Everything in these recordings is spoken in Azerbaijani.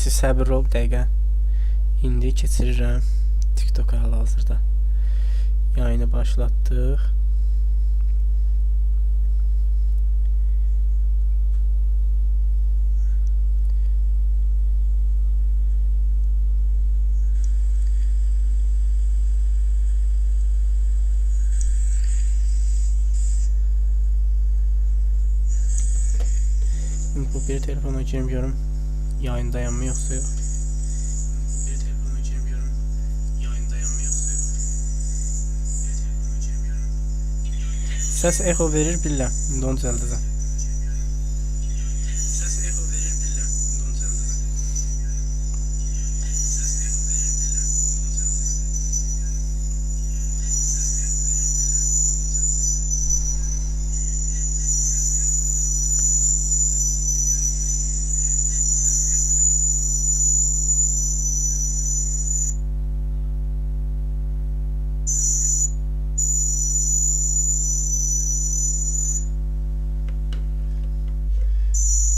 Siz səbirli ol bir dəqiqə. İndi keçirirəm TikTok-a hal-hazırda. Yayını başlatdıq. Bu bir telefona girmiyorum. Yayındayım mı yoksa yok? Bir telefona girmiyorum. Yayındayım mı yoksa yok? Ses echo verir billah. İndi onu düzəldəcəm. Ses echo verir billah. İndi onu düzəldəcəm. Ses echo verir billah. İndi onu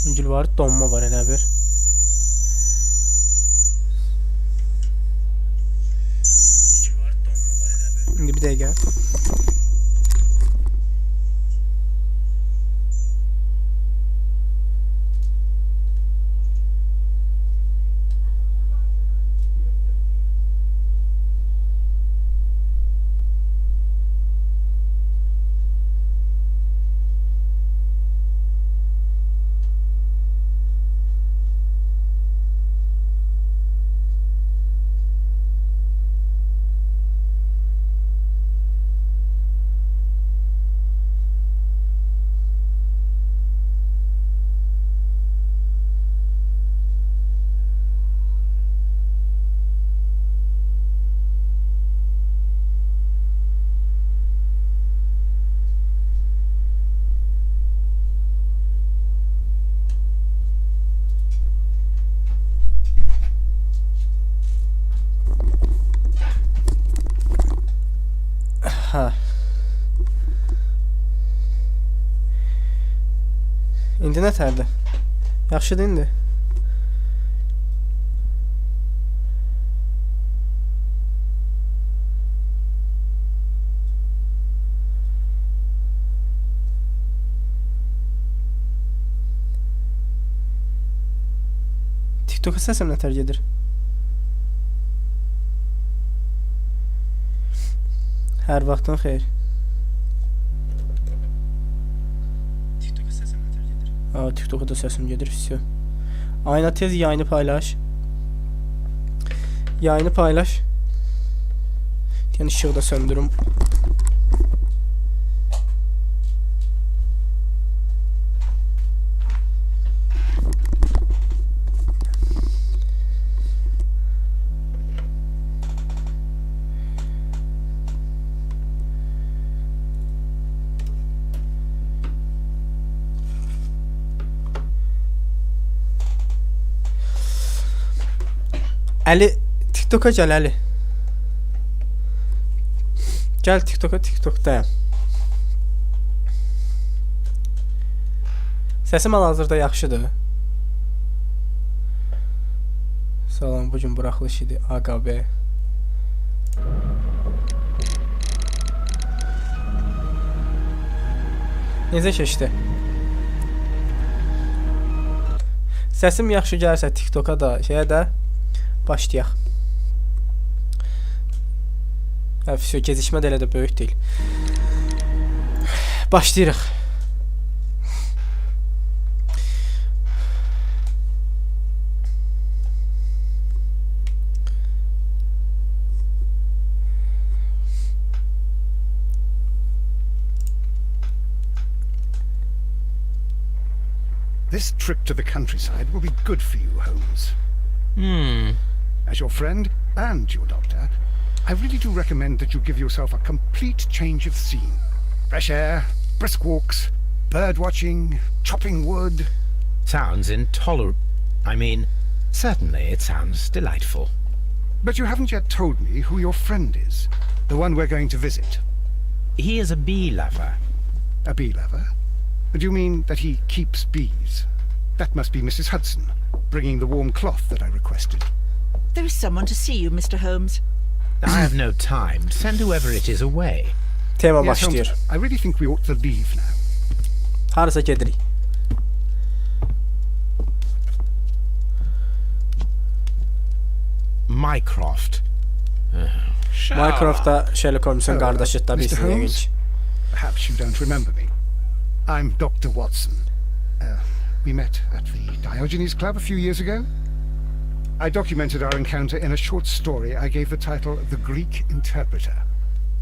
İncil var, donma var elə bir. İndi bir dəqiqə. Ha. İndi nətərdir? Yaxşıdır indi. TikTok'a səsim nətər gedir? Hər vaxtın xeyir. TikTok'a səsim nətər gedir? TikTok'a da səsim gedir, всё. Ayna tez yayını paylaş. Yayını paylaş. Yəni işığı da söndürüm. Ali, TikTok'a gel Ali. Gel TikTok'a, TikTok'dayım. Səsim hal-hazırda yaxşıdır. Salam, bugün buraxılış idi. AQB. Necə keçdi? Səsim yaxşı gəlsə TikTok'a da, şeyə də başlayaq. Всё, gecikmə də elə də böyük deyil. Başlayırıq. This trip to the countryside will be good for you, Holmes. As your friend and your doctor, I really do recommend that you give yourself a complete change of scene. Fresh air, brisk walks, bird watching, chopping wood. Sounds intolerable. I mean, certainly it sounds delightful. But you haven't yet told me who your friend is, the one we're going to visit. He is a bee lover. A bee lover? Do you mean that he keeps bees? That must be Mrs. Hudson. bringing the warm cloth that I requested. There is someone to see you, Mr. Holmes. I have no time. Send whoever it is away. Tema Yes, başlıyor. Holmes, I really think we ought to leave now. Harasa gedirik. Mycroft. Mycroft'ta Sherlock Holmes'un Oh, kardeşi tabii Mr. sizin Holmes? ilginç. Perhaps you don't remember me. I'm Dr. Watson. We met at the Diogenes Club a few years ago. I documented our encounter in a short story I gave the title The Greek Interpreter.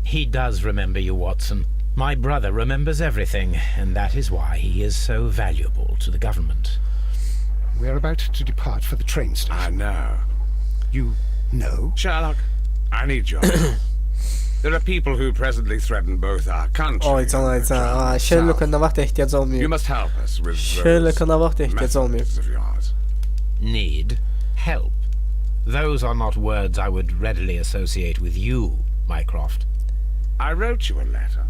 He does remember you, Watson. My brother remembers everything, and that is why he is so valuable to the government. We're about to depart for the train I station. know. You know? Sherlock, I need your help. There are people who presently threaten both our country Oy and canım the traveling Sherlock'un da south. vakti ihtiyaç You olmuyor. must help us with Sherlock'un da vakti those ihtiyaç olmuyor. methods of yours. Need help. Those are not words I would readily associate with you, Mycroft. I wrote you a letter,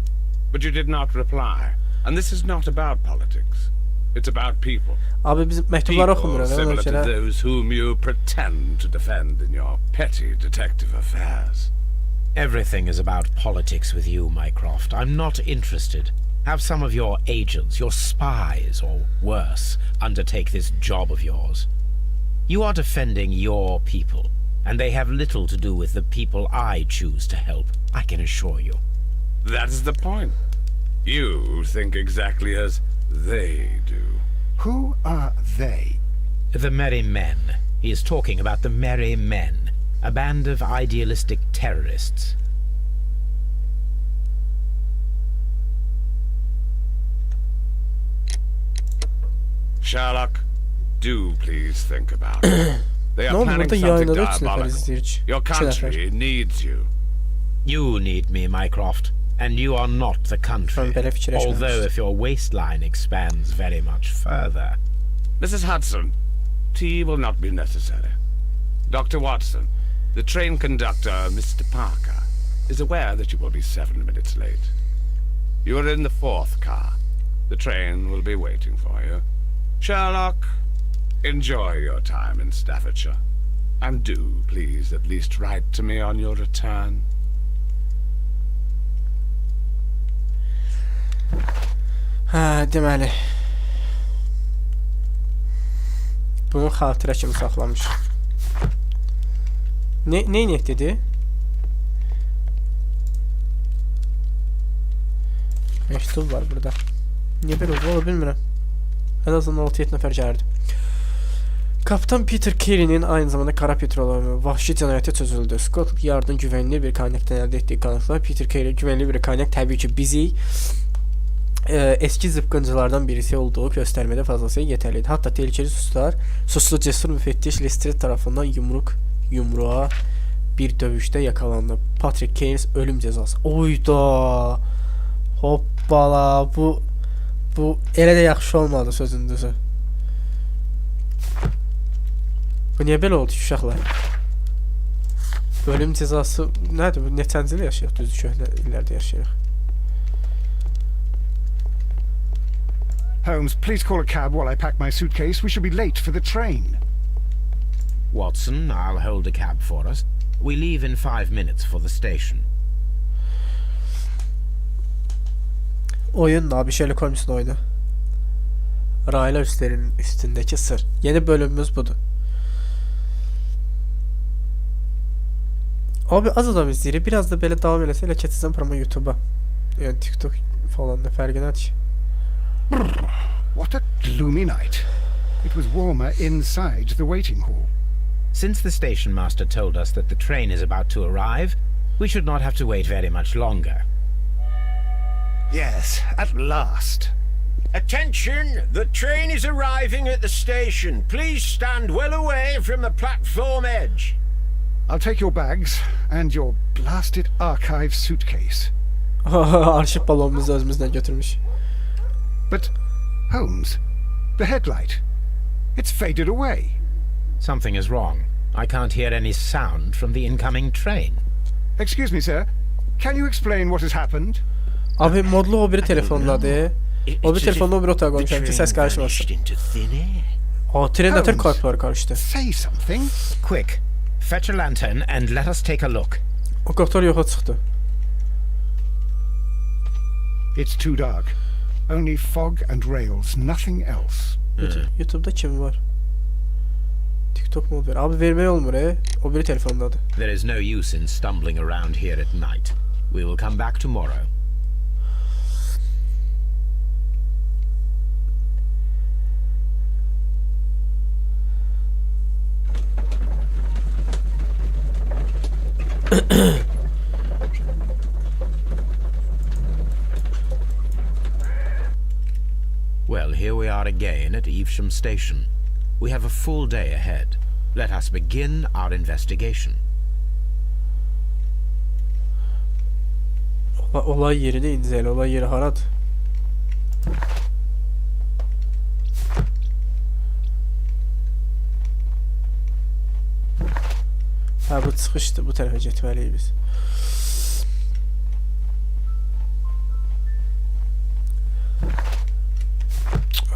but you did not reply. And this is not about politics. It's about people. Abi biz mektupları People okumuyoruz. Öyle similar to şeyler. those whom you pretend to defend in your petty detective affairs. Everything is about politics with you, Mycroft. I'm not interested. Have some of your agents, your spies, or worse, undertake this job of yours. You are defending your people, and they have little to do with the people I choose to help, I can assure you. That is the point. You think exactly as they do. Who are they? The Merry Men. He is talking about the Merry Men, a band of idealistic terrorists. Sherlock, do please think about it. They Ne are oldu planning burada something yayınladı 3 nefer diabolical. izleyici. Your 2 nefer. country needs you. You need me, Mycroft, and you are not the country. Ben belə fikirləşməmişdim. Although if your waistline expands very much further. Mrs. Hudson, tea will not be necessary. Dr. Watson, the train conductor, Mr. Parker, is aware that you will be 7 minutes late. You are in the 4th car. The train will be waiting for you. Sherlock, enjoy your time in Staffordshire. And do, please, at least write to me on your return. Hə, deməli. Bunu xatirə kimi saxlamış. Ne neyək dedi? Məktub var burada. Niyə belə oldu, ola bilmirəm. En azından 6-7 nəfər gəldi. Kapitan Peter Carey'nin aynı zamanda kara petrol vahşi cinayete çözüldü. Scotland Yard'ın güvenli bir kaynaktan elde ettiği kanıtlar Peter Carey güvenli bir kaynak tabii ki bizi eski zıpkıncılardan birisi olduğu göstermede fazlasıyla yeterliydi. Hatta tehlikeli suçlu cesur müfettiş Lestrade tarafından yumruğa bir dövüşte yakalandı. Patrick Carey ölüm cezası. Oyda. Hoppala bu elə də yaxşı olmadı sözün düzü. Bu niyə belə oldu uşaqlar? Ölüm cezası nədir bu? Neçənci il yaşayırıq? Düzdür, köhnə illərdə yaşayırıq. Holmes, please call a cab while I pack my suitcase. We should be late for the train. Watson, I'll hold a cab for us. We leave in 5 minutes for the station. Oyun abi Sherlock Holmes'un oyunu. Raylar üstündeki sır. Yeni bölümümüz budur. Abi az adam izləyir. Biraz da belə davam eləsə elə keçəcəm promo YouTube'a. Yəni TikTok falan da fərqinə ki. What a gloomy night. It was warmer inside the waiting hall. Since the station master told us that the train is about to arrive, we should not have to wait very much longer. Yes, at last. Attention! The train is arriving at the station. Please stand well away from the platform edge. I'll take your bags and your blasted archive suitcase. Arşiv balonumuzu özümüzlə götürmüş. But, Holmes, the headlight. It's faded away. Something is wrong. I can't hear any sound from the incoming train. Excuse me, sir. Can you explain what has happened? Abi modlu o biri telefonladı. O bir telefonla o bir otağa koymuşam ki ses karışmasın. Into thin air. Aa, tren ötür Holmes. kartlar karıştı. Say something. Quick, fetch a lantern and let us take a look. O kaptar yoxa çıxdı. It's too dark. Only fog and rails, nothing else. YouTube'da kim var? TikTok mu ver? Abi vermək olmur O biri telefondadır. There is no use in stumbling around here at night. We will come back tomorrow. Well, here we are again at Evesham Station. We have a full day ahead. Let us begin our investigation. Olay yerini incele. Olay yeri haradır? Ha, bu çıxışdır. Bu tərəfə getməliyik biz.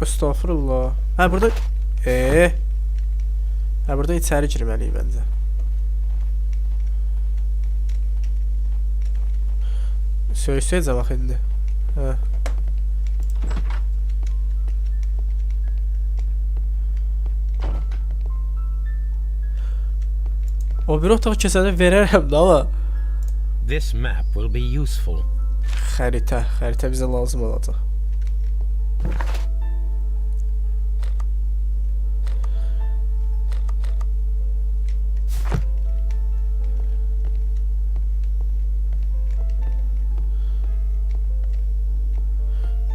Estağfurullah. Ha, burada ha, burada içəri girməliyik məncə. Söysəyəcə bax indi. Ha. O bir otaq keçəni verərəm də ama. This map will be useful. Xəritə bizə lazım olacaq.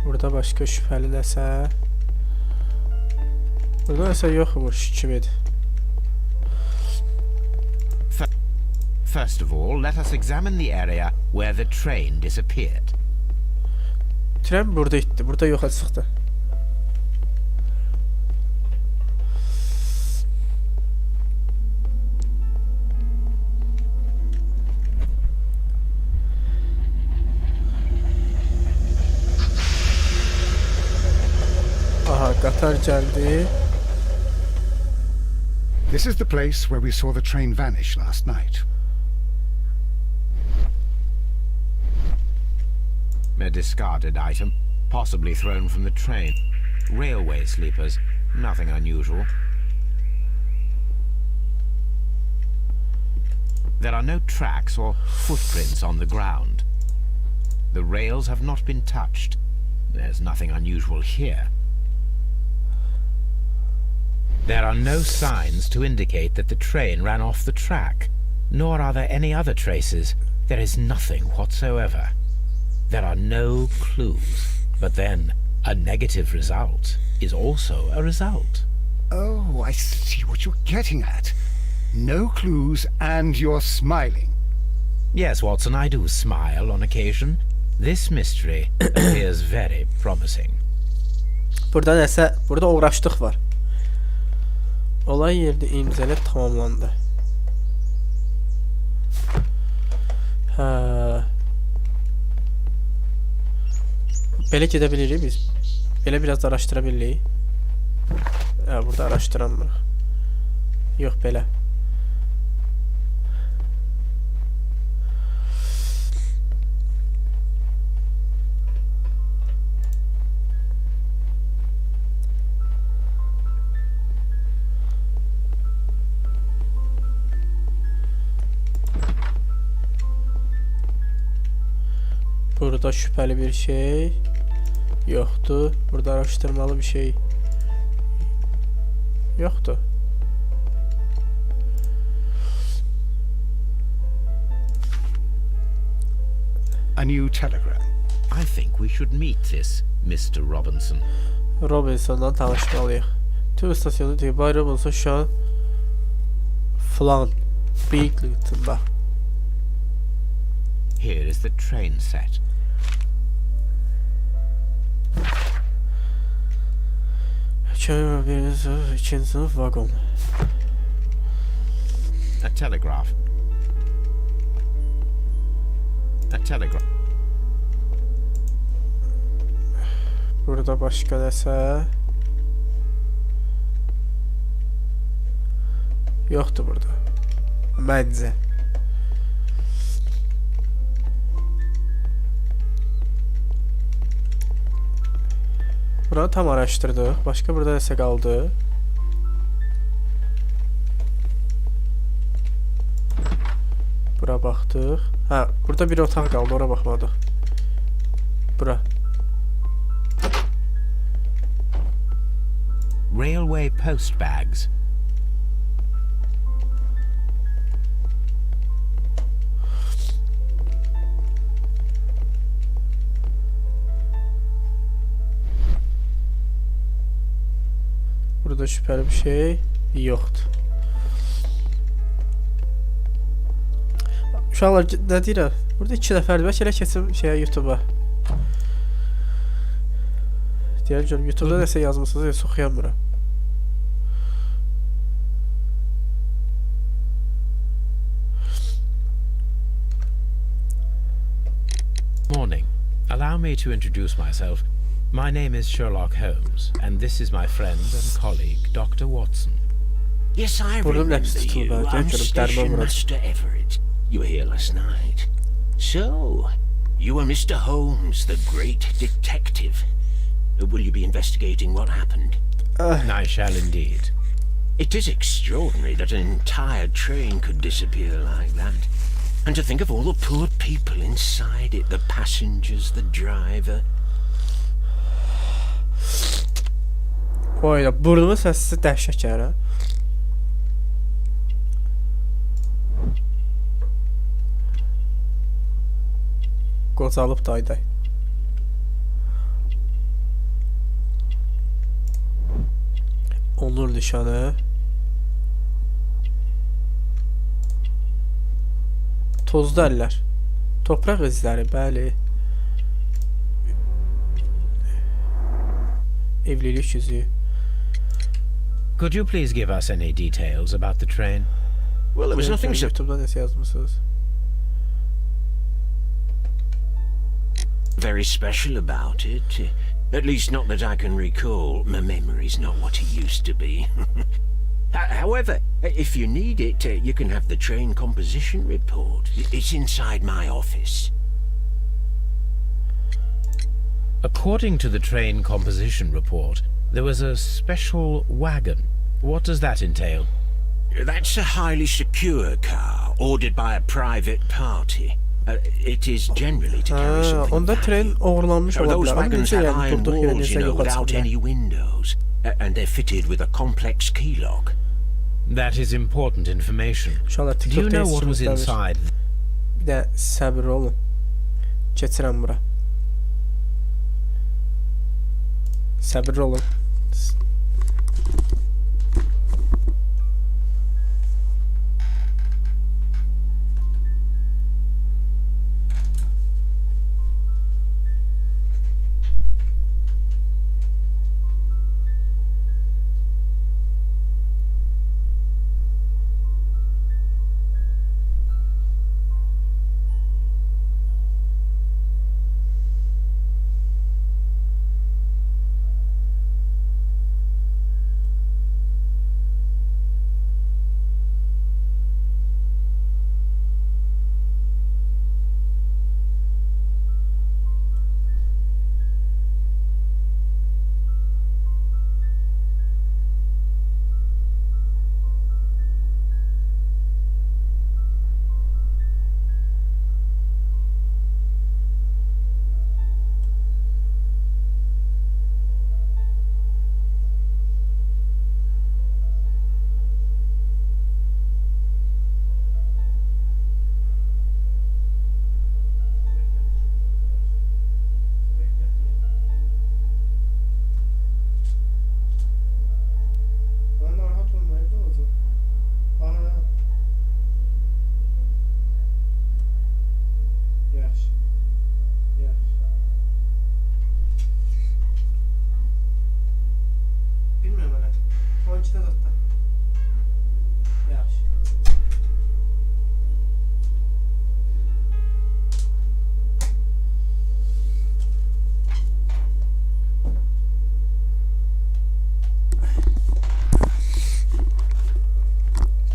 Burada başqa şübhəli nəsə? Burada nəsə yoxmuş kimidir. First of all, let us examine the area where the train disappeared. Tren burada itdi. Burada yoxa çıxdı. Aha, qatar gəldi. This is the place where we saw the train vanish last night. A discarded item, possibly thrown from the train. Railway sleepers, nothing unusual. There are no tracks or footprints on the ground. The rails have not been touched. There's nothing unusual here. There are no signs to indicate that the train ran off the track, nor are there any other traces. There is nothing whatsoever. There are no clues. But then, a negative result is also a result. Oh, I see what you're getting at. No clues and you're smiling. Yes, Watson, I do smile on occasion. This mystery appears very promising. Burada nəsə, burada uğraşdıq var. Olay yerdə imzələ tamamlandı. Hə. Belə gedə bilirik biz. Belə biraz da araşdıra bilirik. Hə, burada araşdıramırıq. Yox, belə. Burada şüpheli bir şey yoktu. Burada araştırmalı bir şey yoktu. A new telegram. I think we should meet this Mr. Robinson. Robinson'dan tanışmalıyıq. Tüm istasyonu diyor. Bay Robinson şu an falan Binghamton'da. Here is the train set. İkinci sınıf vagon. A telegraph. A telegraph. Burada başqa nəsə? Yoxdur burada. Məncə. Buranı tam araşdırdıq. Başqa burada nəsə qaldı. Bura baxdıq. Hə, burada bir otaq qaldı, ora baxmadıq. Bura. Railway post bags. Burada şübhəli bir şey yoxdur. Uşaqlar nə deyirəm? Burada 2 nəfərdir. Bəlkə elə keçim YouTube-a. Deyirəm görüm YouTube-da nəsə yazmısınız, yoxsa oxuyamıram. Morning. Allow me to introduce myself. My name is Sherlock Holmes, and this is my friend and colleague, Dr. Watson. Yes, I remember you. I'm Station Master Everett. You were here last night. So, you are Mr. Holmes, the great detective. Will you be investigating what happened? I shall indeed. It is extraordinary that an entire train could disappear like that. And to think of all the poor people inside it, the passengers, the driver. Oyna, burnumun səsi dəhşət gəlir, hə? Qocalıb dayday. Onur nişanı. Tozlu əllər. Topraq izləri, bəli. Evlilik yüzüğü. Could you please give us any details about the train? Well, there was nothing so YouTube'da nəsə yazmısınız? very special about it. At least not that I can recall. My memory's not what it used to be. However, if you need it, you can have the train composition report. It's inside my office. According to the train composition report, there was a special wagon. What does that entail? That's a highly secure car, ordered by a private party. It is generally to carry something onda of tren value. oğurlanmış Those olabilir. Ama wagons necə have yəni iron durduq yerə walls, necə yoxa without çıxdı? any windows, and they're fitted with a complex key lock. That is important information. İnşallah Do you TikTok'ta know what was izləyir. inside? Bir də səbir olun. Keçirəm bura. Səbirli olun.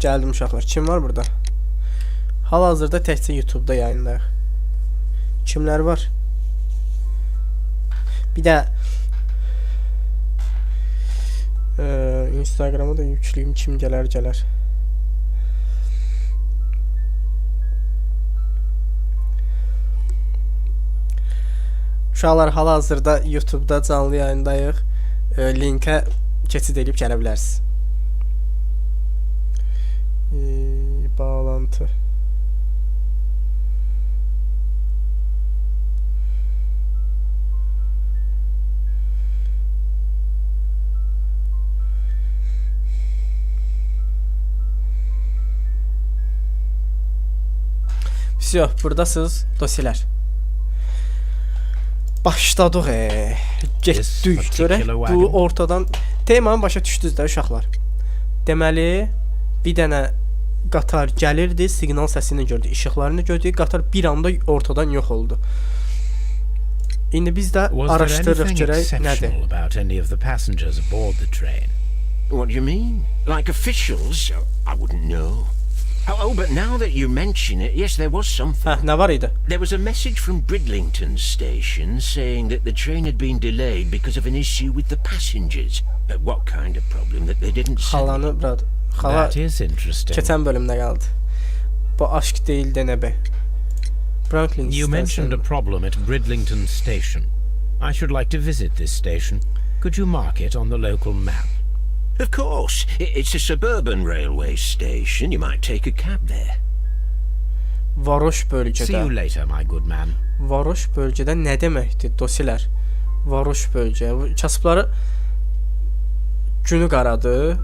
Gəldim uşaqlar. Kim var burada? Hal-hazırda təkcə YouTube-da yayındayıq. Kimlər var? Bir də Instagram'a da yükləyim, kim gələr. Uşaqlar, hal-hazırda YouTube-da canlı yayındayıq. Linkə keçid edib gələ bilərsiniz. Bağlantı. Всё, buradasınız dosyalar. Başladıq. Getdik. Görək bu ortadan temanı başa düşdünüz də uşaqlar. Deməli, bir dənə qatar gəlirdi, siqnal səsini gördü, işıqlarını gördü, qatar bir anda ortadan yox oldu. İndi biz də araşdırırıq görək nədir. What do you mean? Like officials? I wouldn't know. Oh, but now that you mention it, yes, there was something. Nə var idi? There was a message from Bridlington station saying that the train had been delayed because of an issue with the passengers. What kind of problem that they didn't say? Xalanı, brad. Xala keçən bölümdə qaldı. Bu aşk deyil də nə be. You mentioned a problem at Bridlington station. I should like to visit this station. Could you mark it on the local map? Of course. It's a suburban railway station. You might take a cab there. Varoş bölgədə. See you later, my good man. Varoş bölgədə nə deməkdir dosyalar? Varoş bölgə. Kasıbları günü qaradı.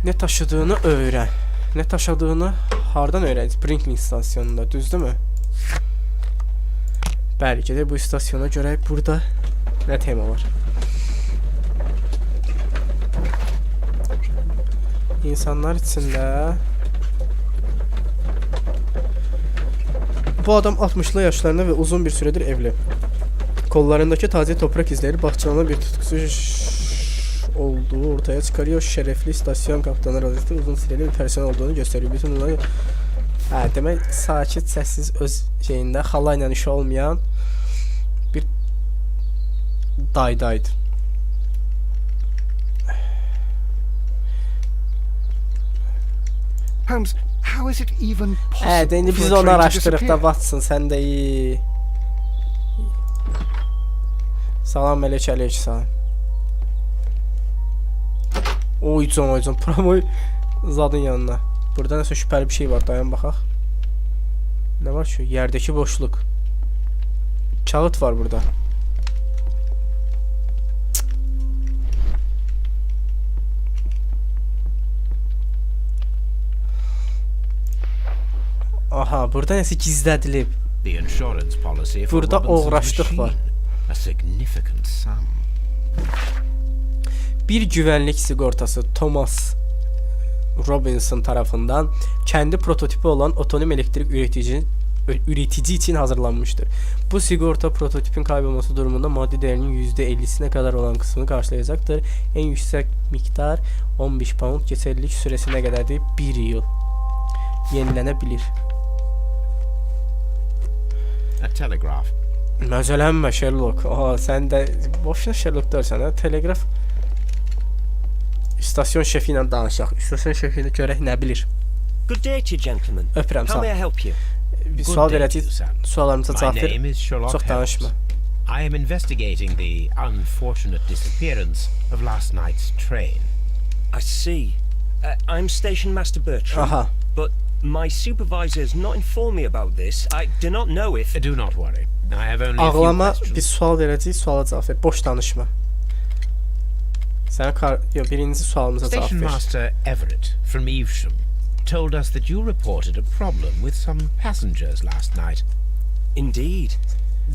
Nə taşıdığını öyrən. Nə taşıdığını hardan öyrənəcək? Bridlington stasyonunda, düzdürmü? Bəli, gedək bu istasyona görək burada nə tema var. İnsanlar içində bu adam 60'lı yaşlarında və uzun bir süredir evli. Kollarındaki taze toprak izleri bahçıvanın bir tutkusu olduğu ortaya çıkarıyor. Şerefli istasyon kaptanı rozeti uzun süreli bir personel olduğunu gösteriyor. Bütün bunları demək sakit, səssiz öz şeyində xala ilə işi olmayan bir daydaydı. Holmes, how is it even possible? İndi biz onu araşdırıq da Watson, sən də iyi. Salam əleyk salam. Oycan, promoy zadın yanına. Burada nəsə şübhəli bir şey var, dayan baxaq. Nə var şu? Yerdəki boşluq. Kağıt var burada. Aha, burada nəsə gizlədilib. Burada oğraşlıq var. Bir güvenlik sigortası Thomas Robinson tarafından kendi prototipi olan otonom elektrik üretici için hazırlanmıştır. Bu sigorta prototipin kaybolması durumunda maddi değerinin %50'sine kadar olan kısmını karşılayacaktır. En yüksek miktar 15 pound, geçerlilik süresine kadar de 1 yıl yenilenebilir. A telegraph. Məzələnmə Sherlock. Aha, sən də boşuna Sherlock dersən, ha? Telegraf. İstasyon şefi ilə danışaq. İstasyon şefini görək nə bilir. Good day to you, gentlemen. Öpürəm, sağ How ol. may I help you? Bir sual verəcək. Suallarımıza cavab ver. My name is Sherlock Çox danışma. Holmes. I am investigating the unfortunate disappearance of last night's train. I see. I'm Station Master Bertram. Aha. But my supervisor has not informed me about this. I do not know if... Do not worry. I have only a few Ağlama, questions. bir sual verəcək, suala cavab ver. Boş danışma. Sən birinci sualımıza cavab Station ver. Master Everett from Evesham told us that you reported a problem with some passengers last night. Indeed.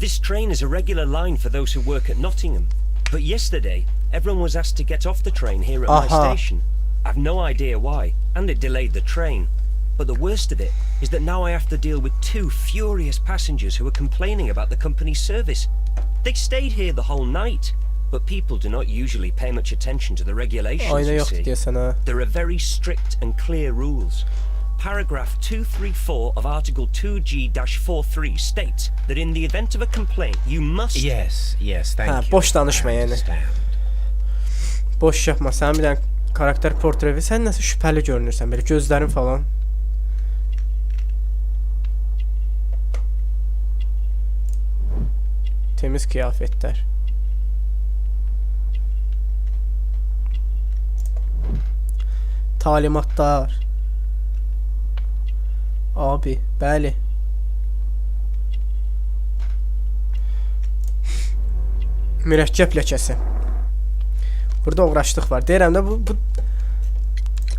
This train is a regular line for those who work at Nottingham. But yesterday, everyone was asked to get off the train here at my station. I've no idea why, and it delayed the train. But the worst of it is that now I have to deal with 2 furious passengers who are complaining about the company's service. They stayed here the whole night. but people do not usually pay much attention to the regulations, Ayna you yoxdur see. deyəsən ha. There are very strict and clear rules. Paragraph 234 of Article 2G-43 states that in the event of a complaint, you must... Yes, thank Ha, you. boş danışma I yəni. understand. Boş yapma. Sən bir dənə karakter portreti, sən nəsə şübhəli görünürsən, belə gözlərin falan. Temiz kıyafetler. Talimatlar. Abi, bəli. Mürəkkəb ləkəsi. Burada uğraşlıq var. Deyirəm də bu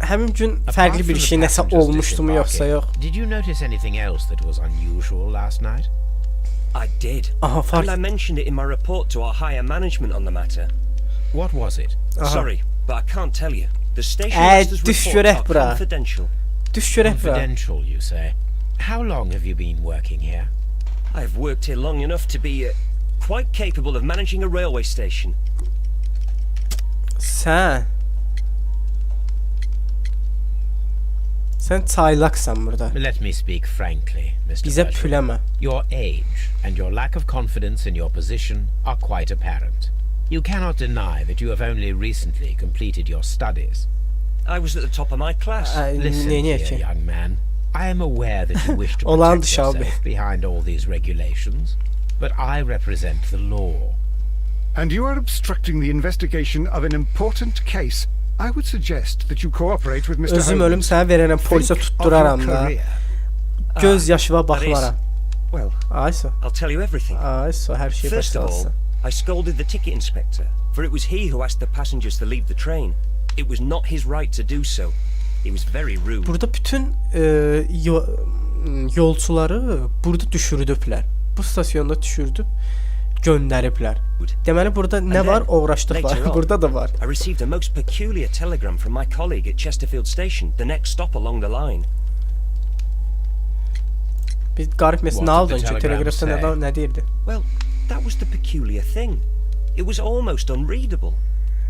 həmin gün fərqli bir şey nəsə olmuşdu mu yoxsa yox? Did you notice anything else that was unusual last night? I did. Aha, fark. And I mentioned it in my report to our higher management on the matter. What was it? Aha. Sorry, but I can't tell you. The station master's düş reports görək are bura. confidential. Düş görək bura. Confidential, you say. How long have you been working here? I've worked here long enough to be quite capable of managing a railway station. Sən çaylaqsan burada. Let me speak frankly, Mr. Bizə Berger. püləmə. Your age and your lack of confidence in your position are quite apparent. You cannot deny that you have only recently completed your studies. I was at the top of my class. Listen, Niyə dear ki? young man. I am aware that you wish to Olan protect dışarı. yourself behind all these regulations, but I represent the law. And you are obstructing the investigation of an important case. I would suggest that you cooperate with Mr. Özüm Holmes. ölüm sənə verərəm, polisə Think of tutduraram your da. career. Göz yaşıma that is- baxmaram. Well, Ayso. I'll tell you everything. Ayso, hər şey First of all, başlasın. I scolded the ticket inspector, for it was he who asked the passengers to leave the train. It was not his right to do so. He was very rude. Burada bütün yolçuları burada düşürdüblər. Bu stasyonda düşürdüb göndəriblər. Deməli burada nə And var? then, Uğraşlıq var. later on, Burada da var. I received a most peculiar telegram from my colleague at Chesterfield Station, the next stop along the line. Bir qarib məsələ What nə did aldın the ki? telegram Teleqrafda say? nə deyirdi? Well, that was the peculiar thing. It was almost unreadable.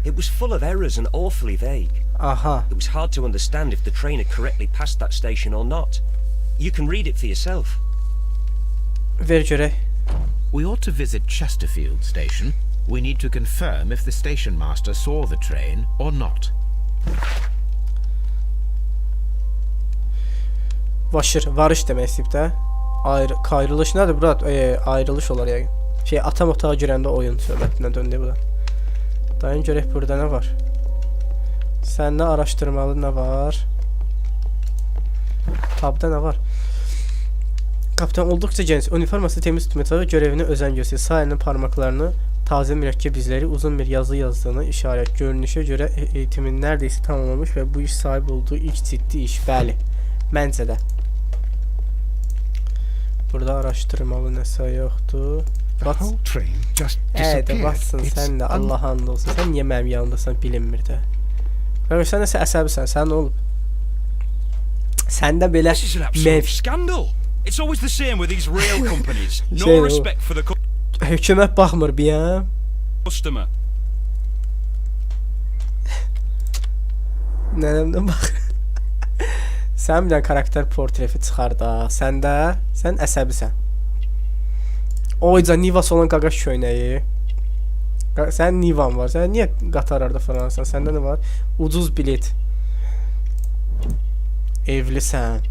It was full of errors and awfully vague. Aha. It was hard to understand if the train had correctly passed that station or not. You can read it for yourself. Ver görək. We ought to visit Chesterfield Station. We need to confirm if the station master saw the train or not. Varış demək istəyib də. Ayrılış nədir bura? Ayrılış olar yəqin. Atam otağa girəndə oyun söhbətinə döndü bu da. Dayın görək burada nə var? Səndə araşdırmalı nə var? Tabda nə var? Kapitan olduqca gənc, uniforması temiz tutmağı, görevini özən göstərir. Sağ əlinin parmaqlarını, taze mürəkkəb izləri, uzun bir yazı yazdığını işarət. Görünüşə görə eğitimini neredeyse tamamlamış və bu iş sahib olduğu ilk ciddi iş. Bəli, məncə də. Burada araşdırmalı nəsə yoxdur. The whole train just disappeared. Batsın sən də, Allah and olsun. Sən niyə mənim yanımdasan bilinmir də. Sən nəsə əsəbisən, sən nə olub? Səndə belə This is an absolute scandal. It's always the same with these rail companies. No respect for the hökumət baxmır bir customer. Nənəmdən bax. Sən bir dənə karakter portreti çıxar da. Sən əsəbisən. Oyca Nivas olan qaqaş köynəyi. Sən Nivan var. Sən niyə qatarlarda falansan? Səndə nə var? Ucuz bilet. Evlisən.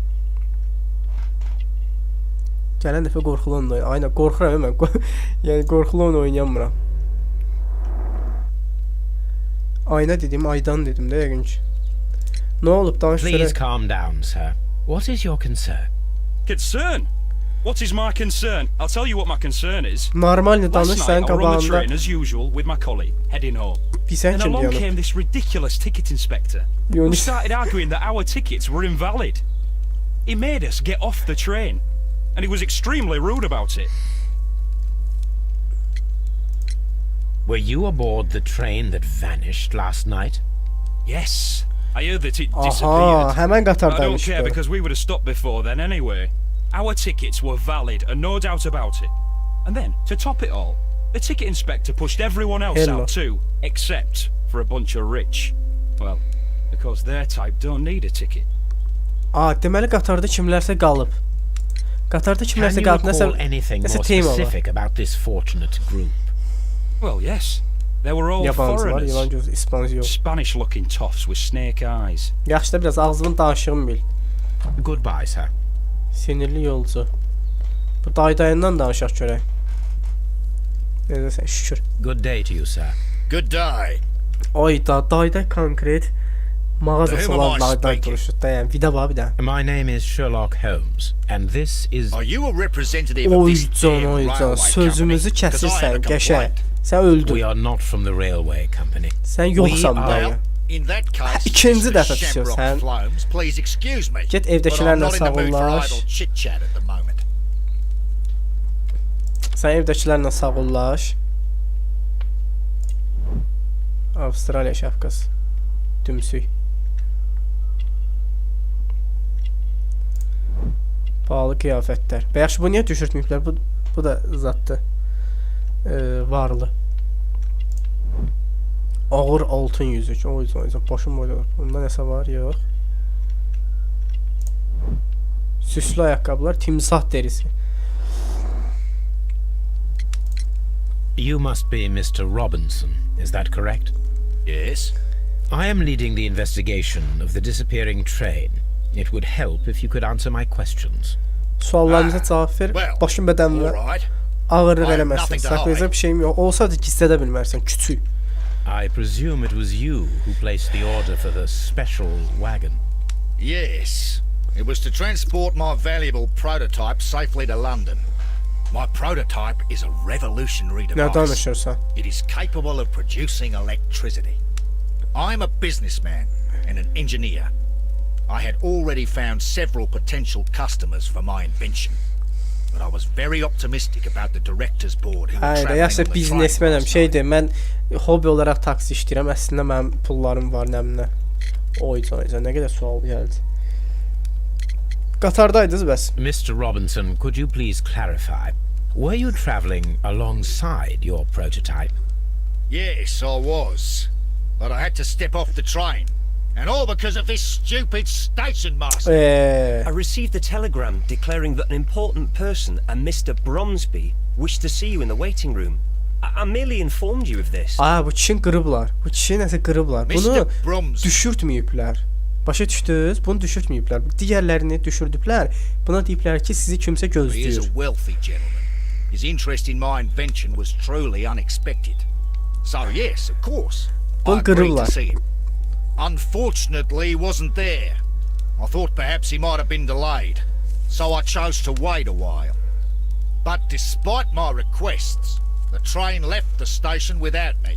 Gələn dəfə qorxulu oyun oynayıram. Aynen, qorxuram mən. Yəni qorxulu oyun oynayamıram. Ayna dedim, aydan dedim də yəqin ki. Nə olub danış Please görək. calm down, sir. What is your concern? Concern? What is my concern? I'll tell you what my concern is. Normal danış Last sən night I were on the qabağında. train as usual with my colleague, heading home. Bilsən And kim along deyir? came this ridiculous ticket inspector who Yonis. started arguing that our tickets were invalid. He made us get off the train, and he was extremely rude about it. Were you aboard the train that vanished last night? Yes, I heard that it Aha, disappeared. həmən I don't qatardaymış care bu. because we would have stopped before then anyway. Our tickets were valid and no doubt about it. And then, to top it all, The ticket inspector pushed everyone else Hello. out too, except for a bunch of rich. Well, because their type don't need a ticket. Deməli qatarda kimlərsə qalıb. Qatarda Can kimlərsə you qalıb. recall anything more tema var. specific about this fortunate group? Well, yes. They were all Yabancı var, foreigners. yalan göz, İspanyol yox. Spanish-looking toffs with snake eyes. Yaxşı da biraz ağzımın danışığımı bil. Goodbye, sir. Sinirli yolcu. Bu daydayından danışaq görək. Necə sən şükür. Good day to you, sir. Good day. Ayda dayda konkret mağazası Who am I olan dayday speaking? duruşu. Dayan, vida var bir də. My name is Sherlock Holmes, and this is... Are you a representative of this damn railway company? Sözümüzü 'Cause I have a kəsirsən, qəşəng. complaint. Sən öldün. We are not from the railway company. Sən yoxsan We are- dayı. Well, in that case, İkinci Mr. dəfə düşüyorsun Shamrock sən. Flomes, please excuse me. Get but I'm evdəkilərlə not in the mood for sağollaş. idle chit-chat at the moment. Sən evdəkilərlə sağollaş. Avstraliya şapkası. Dümsük. Pahalı qiyafətlər. Və yaxşı bu niyə düşürtməyiblər? Bu da zaddır. Varlı. Ağır altın yüzük. O yüzden başım boyda var. Bunda nəsə var? Yox. Süslü ayaqqabılar, timsah derisi. You must be Mr. Robinson, is that correct? Yes? I am leading the investigation of the disappearing train. It would help if you could answer my questions. Suallarınıza cavab ver. Well, Başım bədənimə all right. ağırlıq I have eləməzsən. nothing to Saxlayacaq hide. bir şeyim yox. Olsa da gizlədə bilmərsən. Küçük. I presume it was you who placed the order for the special wagon. Yes. It was to transport my valuable prototype safely to London. My prototype is a revolutionary Nə device. danışırsan? It is capable of producing electricity. I'm a businessman and an engineer. I had already found several potential customers for my invention. But I was very optimistic about the directors board who were Hayır, traveling yaşa on the train biznesmenəm. last night. Şeydir, mən hobi olaraq taksi işləyirəm. Əslində mənim pullarım var nəminə. Oyca, nə qədər sual gəldi. Qatardaydınız bəs. Mr. Robinson, could you please clarify? Were you traveling alongside your prototype? Yes, I was. But I had to step off the train. And all because of this stupid station master. I received a telegram declaring that an important person, a Mr. Bromsby, wished to see you in the waiting room. I merely informed you of this. Bu kişini qırıblar. Bu kişini nəsə qırıblar. Bunu Mr. Bromsby. düşürtməyiblər. Başa düşdünüz? Bunu düşürtməyiblər. Digərlərini düşürdüblər. Buna deyiblər ki, sizi kimsə He is gözləyir. a wealthy gentleman. His interest in my invention was truly unexpected. So yes, of course, I Bunu agreed qırıblar. to see him. Unfortunately, he wasn't there. I thought perhaps he might have been delayed, so I chose to wait a while. But despite my requests, the train left the station without me.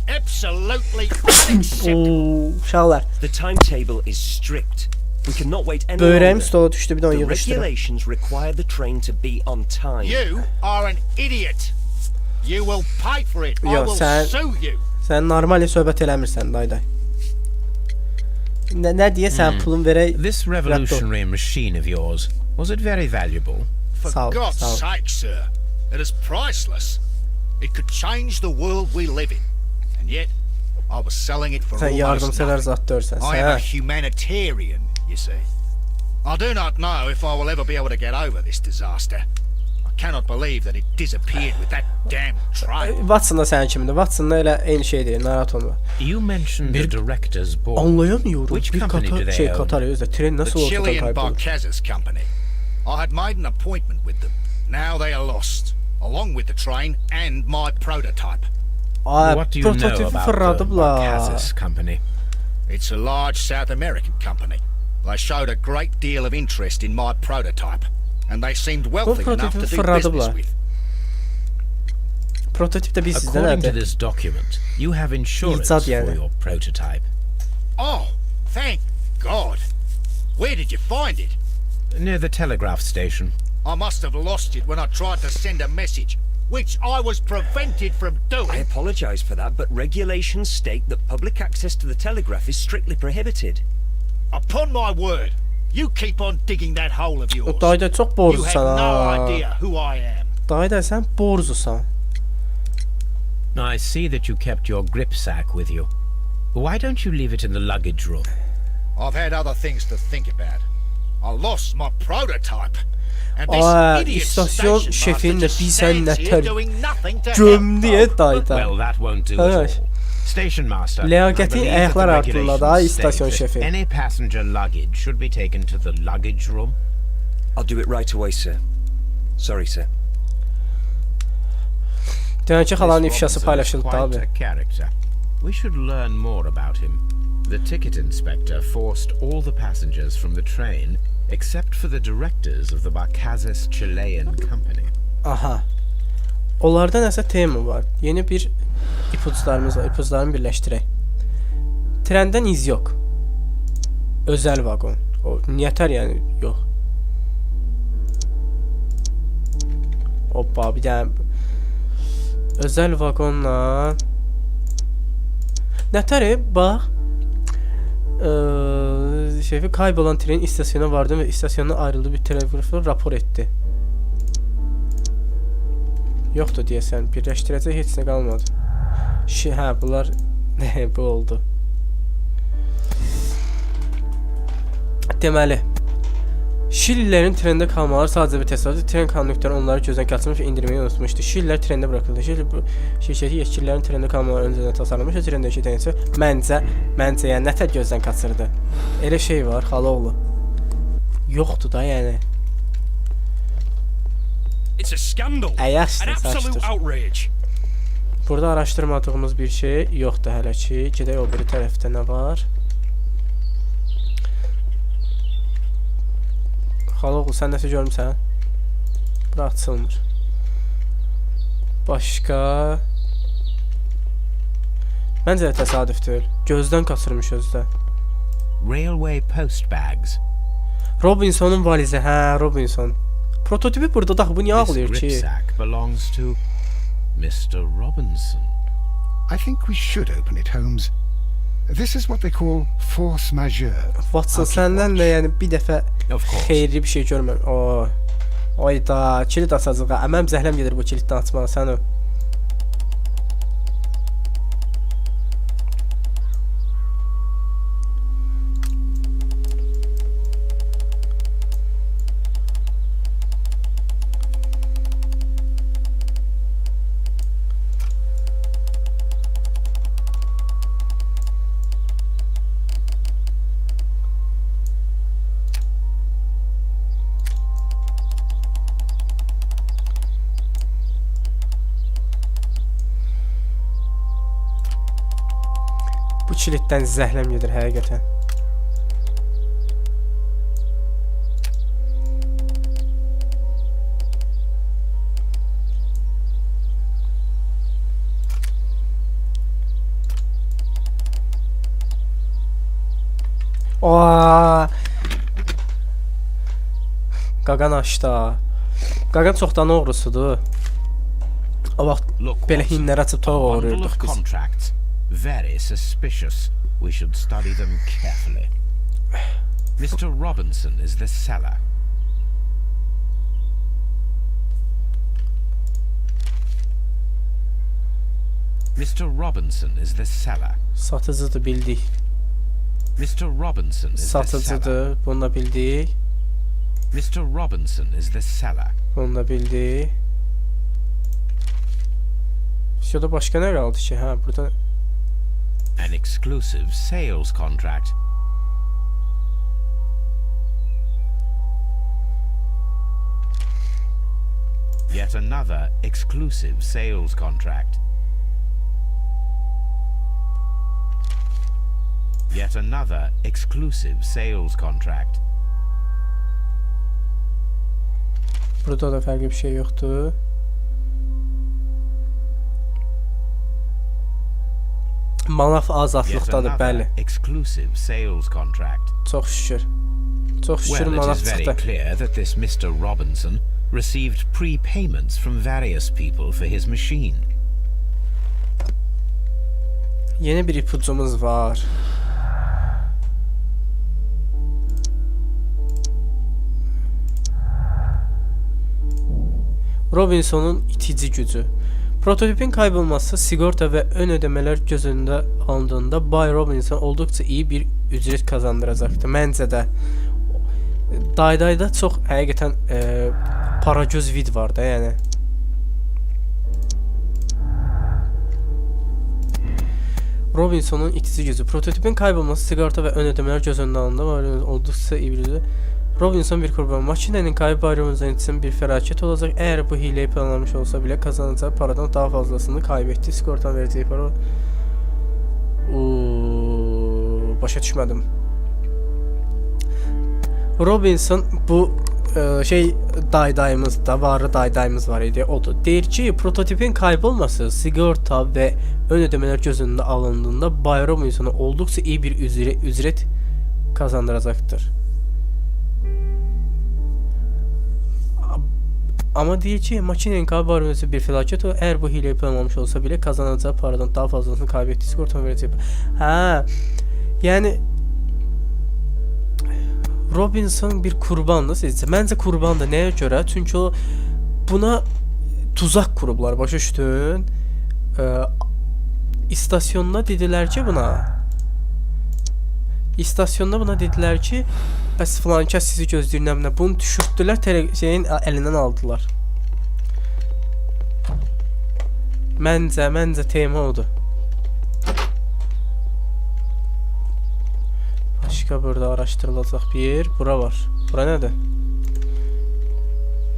Absolutely unacceptable. Uşaqlar, The timetable is strict. We cannot wait any böyrəyim longer. stola düşdü, bir də onu The yığışdırım. regulations require the train to be on time. You are an idiot. You will pay for it. I Yo, will sen- sue you. Sən normal söhbət eləmirsən, dayday. Nə deyə sən pulun verək? This revolutionary machine of yours, was it very valuable? For Sağ ol, God's sağ ol. sake, sir, it is priceless. It could change the world we live in. And yet, I was selling it for Sən almost yardımsever nothing. zat dörsən. I am a Sən humanitarian, you see. I do not know if I will ever be able to get over this disaster. I cannot believe that it disappeared with that damn train. Watson da sənin kimidir. Watson da elə eyni şey deyil, narahat olma. You mentioned the director's board. Anlayamıyorum. Which Bir company do Katar, they şey own? Katar özdə tren The nasıl ortadan Chilean kaybolur? Barcazas Company. I had made an appointment with them. Now they are lost, along with the train and my prototype. What do you know Prototipi about the fırladıblar. Barcazas company? It's a large South American company. They showed a great deal of interest in my prototype, and they seemed wealthy enough to prototipi do fırladıblar. business with. Prototip də biz sizdən According to nədir? this document, you have insurance İcat for yani. your prototype. Oh, thank God! Where did you find it? Near the telegraph station. I must have lost it when I tried to send a message, which I was prevented from I doing. apologise for that, but regulations state that public access to the telegraph is strictly prohibited. Upon my word, you keep on digging that hole of yours. Dayda çox You borcusan have no ha. idea who I am. Dayda sən borcusan. I see that you kept your gripsack with you. Why don't you leave it in the luggage room? I've had other things to think about. I lost my prototype. And this Aa, idiot istasyon station şefin de master bir just sen stands ne here ter doing nothing to help gömdiye them. dayda. Well, that won't do Evet. at all. Station master, Liyaqətin I believe that ayaqlar the altında regulations da state istasyon that şefi. Any passenger luggage should be taken to the luggage room. I'll do it right away, sir. Sorry, sir. Dönənki xalanın This ifşası Robinson paylaşıldı is quite abi. a character. We should learn more about him. The ticket inspector forced all the passengers from the train except for the directors of the Barcazes Chilean company. Aha. Onlarda nəsə tema var. Yeni bir ipuçlarımız var. İpuçlarını birləşdirək. Trenden iz yok. Özel vagon. O yeter yani yok. Hoppa bir tane özel vagonla Netari bak şefi kaybolan tren istasyona vardı ve istasyondan ayrıldığı bir telegrafı rapor etti. Yoktu deyəsən, birləşdirəcək heç nə qalmadı. Hə, bunlar bu oldu. Deməli, Şililərin trende kalmaları sadəcə bir təsadüf. Tren konduktoru onları gözdən qaçırmış və indirməyi unutmuşdu. Şililər trende bırakıldı. Şirkəti yetkililərin trende kalmaları öncədən tasarlamış və trendəki tənisi məncə yəni nətər gözdən qaçırdı. Elə şey var, xalaoğlu. Yoxdur da yəni. It's a scandal. An absolute outrage. Burada araşdırmadığımız bir şey yoxdur hələ ki. Gedək o biri tərəfdə nə var? Xaloğlu, sən nəsə görmüsən? Bura açılmır. Başqa... Məncə də təsadüf deyil. Gözdən qaçırmış özdə. Railway post bags. Robinson'un valizi, hə, Robinson. Prototipi burada da bu niyə ağlayır ki? This gripsack belongs to Mr. Robinson. I think we should open it, Holmes. This is what they call force majeure. Watson, səndən də yəni bir dəfə Of course. xeyirli bir şey görməm. Ayda, kilit asacığa. Əməm zəhləm gedir bu kilitdən açmağa, sən o. Bu kilitdən zəhləm gedir həqiqətən. Qaqan açdı. Qaqan çoxdan oğrusudur. O vaxt belə hinlər açıb toğ oğruyorduk biz. Very suspicious. We should study them carefully. Mr. Robinson is the seller. Mr. Robinson is the seller. Satıcıdır, bildik. Mr. Robinson is the seller. Satıcıdır, bunu da bildik. Mr. Robinson is the seller. Bunu da bildik. Şurada başqa nə qaldı ki? Hə, burada An exclusive sales contract. Yet another exclusive sales contract. Yet another exclusive sales contract. burada da fərqli bir şey yoxdur. Manaf azadlıqdadır, bəli. Exclusive sales contract. Çox şükür. Çox şükür Well, manaf it is very çıxdı. clear that this Mr. Robinson received prepayments from various people for his machine. Yeni bir ipucumuz var. Robinson'un itici gücü. Prototipin kaybolması, sigorta ve ön ödemeler göz önünde alındığında Bay Robinson oldukça iyi bir ücret kazandıracaktı. Məncə də Daydayda çox həqiqətən paragöz vid var da, yəni. Robinson'un itici gücü. Prototipin kaybolması, sigorta ve ön ödemeler göz önünde alındığında oldukça iyi bir. Robinson bir kurban. Makinenin kaybı Bay Robinson için bir felaket olacak. Eğer bu hileyi planlamış olsa bile kazanacağı paradan daha fazlasını kaybetti. Sigortan vereceği para... başa düşmədim. Robinson bu daydayımız da varı daydayımız var idi. Odur. Deyir ki, prototipin kaybolması, sigorta ve ön ödemeler göz önünde alındığında Bay Robinson'a oldukça iyi bir ücret kazandıracaktır. Ama deyir ki, makinenin kaybı bir felaket o. Eğer bu hileyi planlamış olsa bile kazanacağı paradan daha fazlasını kaybetti. Sigorta vereceği. Ha, yani Robinson bir kurbandı sizcə. Məncə kurbandı. Nəyə görə? Çünki o buna tuzak kurublar. Başa düşdün? İstasyonda dedilər ki buna. İstasyonda buna dedilər ki, bəs filan kəs sizi gözləyir nəminə. Bunu düşürtdülər, şeyin əlindən aldılar. Məncə tema odur. Başka burada araştırılacak bir yer. Bura var. Bura nədir?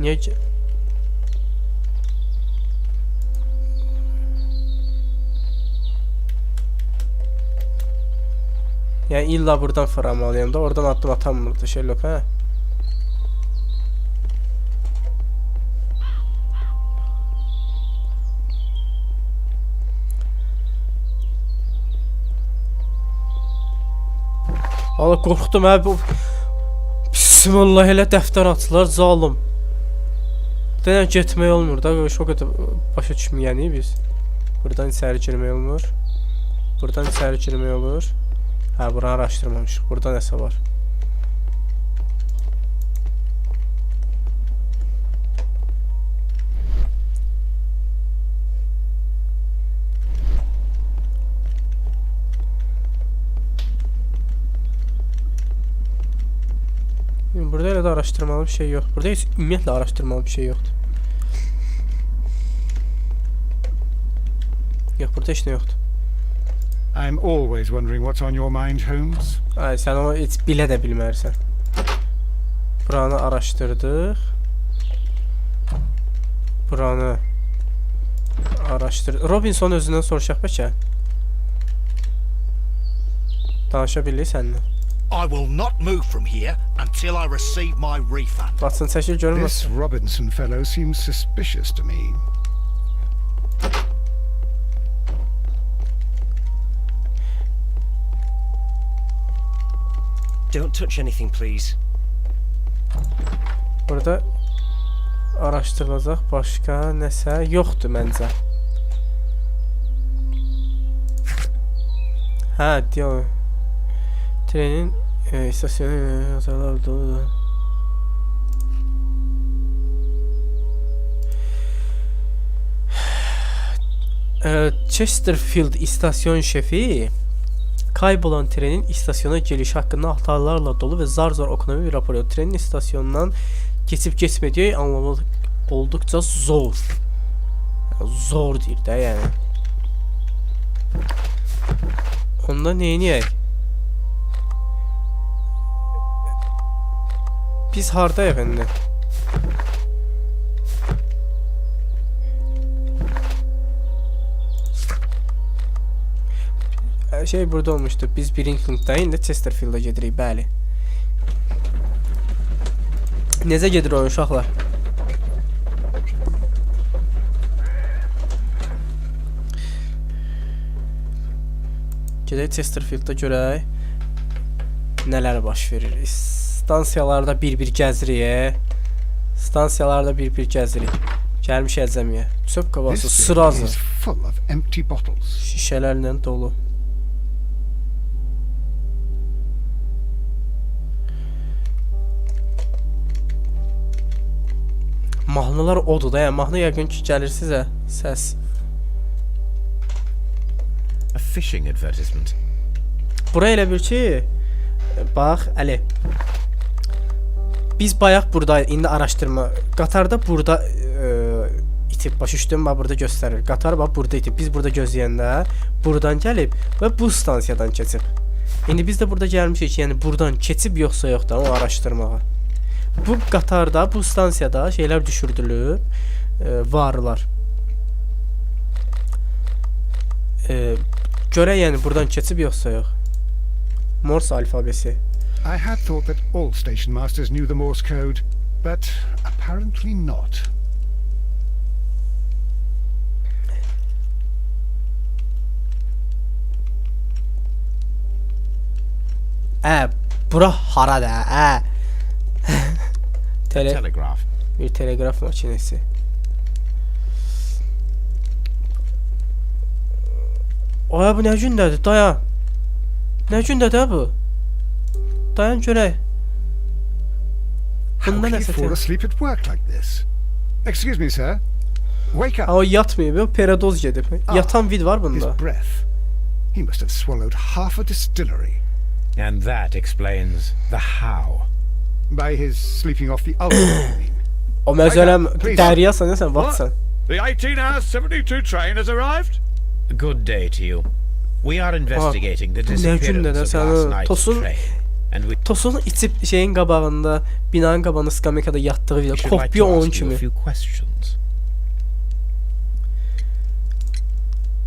Niye ki? Yani illa buradan fırlamalıyım da oradan attım atamırdı Sherlock ha. Allah qorxdum ha bu. Bismillah elə dəftər açılar zalım. Denən getmək olmur da o qədər başa düşməyənik biz. Buradan içəri girmək olmur. Buradan içəri girmək olur. Ha, buranı araşdırmamışıq. Burada nəsə var. Burada elə də araşdırmalı bir şey yox. Burada heç ümumiyyətlə araşdırmalı bir şey yoxdur. Yox, burada heç nə yoxdur. I'm always wondering what's on your mind, Holmes. Ay, sən onu heç bilə də bilmərsən. Buranı araşdırdıq. Buranı araşdırdıq. Robinson özündən soruşaq bəlkə. Danışa bilir səninlə. I will not move from here until I receive my refund. Watson, çəkil görüm. This Robinson fellow seems suspicious to me. Don't touch anything, please. Burada araşdırılacaq başqa nəsə yoxdur məncə. Hə, deyək. Trenin istasyonu hatalar dolu. Chesterfield istasyon şefi kaybolan trenin istasyona gelişi hakkında hatalarla dolu ve zar zor okunan bir rapor ediyor. Trenin istasyonundan geçip geçmediği anlamak oldukça zor. Zor değil de yani. Onda neyini yer? Biz harda efendim. Şey burada olmuştu. Biz Brington'dayın da Chesterfield'a gedirik, bəli. Necə gedir oyun uşaqlar? Gedək Chesterfield'da görək nələr baş verir. Stansiyalarda bir-bir gəzirik. Stansiyalarda bir-bir gəzirik. Gəlmiş əzəmiyə. Çöp kovası sırazı. Şişələrlə dolu. Mahnılar odur da, yəni mahnı yəqin ki gəlir sizə səs. fishing advertisement. Bura elə bir ki, bax, Əli. Biz bayaq burada indi araşdırma qatarda burada itib baş üstün burada göstərir. Qatar bax burada itib. Biz burada gözləyəndə buradan gəlib və bu stansiyadan keçib. İndi biz də burada gəlmişik, yəni buradan keçib yoxsa yox da o araşdırmağa. Bu qatarda, bu stansiyada şeylər düşürdülüb, varlar. Görək yəni buradan keçib yoxsa yox. Morse alfabesi. I had thought that all station masters knew the Morse code, but apparently not. Bura harada, Telegraph. Bir telegraf makinesi. Ay bu nə gündədir? Dayan. Nə gündədir bu? Dayan görək. How Bunda can you nəsə fall asleep at work like this? Excuse me, sir. Wake up. O yatmayıb, o peradoz gedib. Yatan vid var His bunda. breath. He must have swallowed half a distillery. And that explains the how. By his sleeping off the alcohol, you mean? O məsələm please. dəryasan, sən vaxtsan. The 18-hour 72 train has arrived? Good day to you. We are investigating the Ne disappearance gündədir of sən? last night's Tosun train. And we Tosun içib şeyin qabağında, binanın qabağında skamyakada yatdığı video should like kopya to onun ask you a kimi. few questions.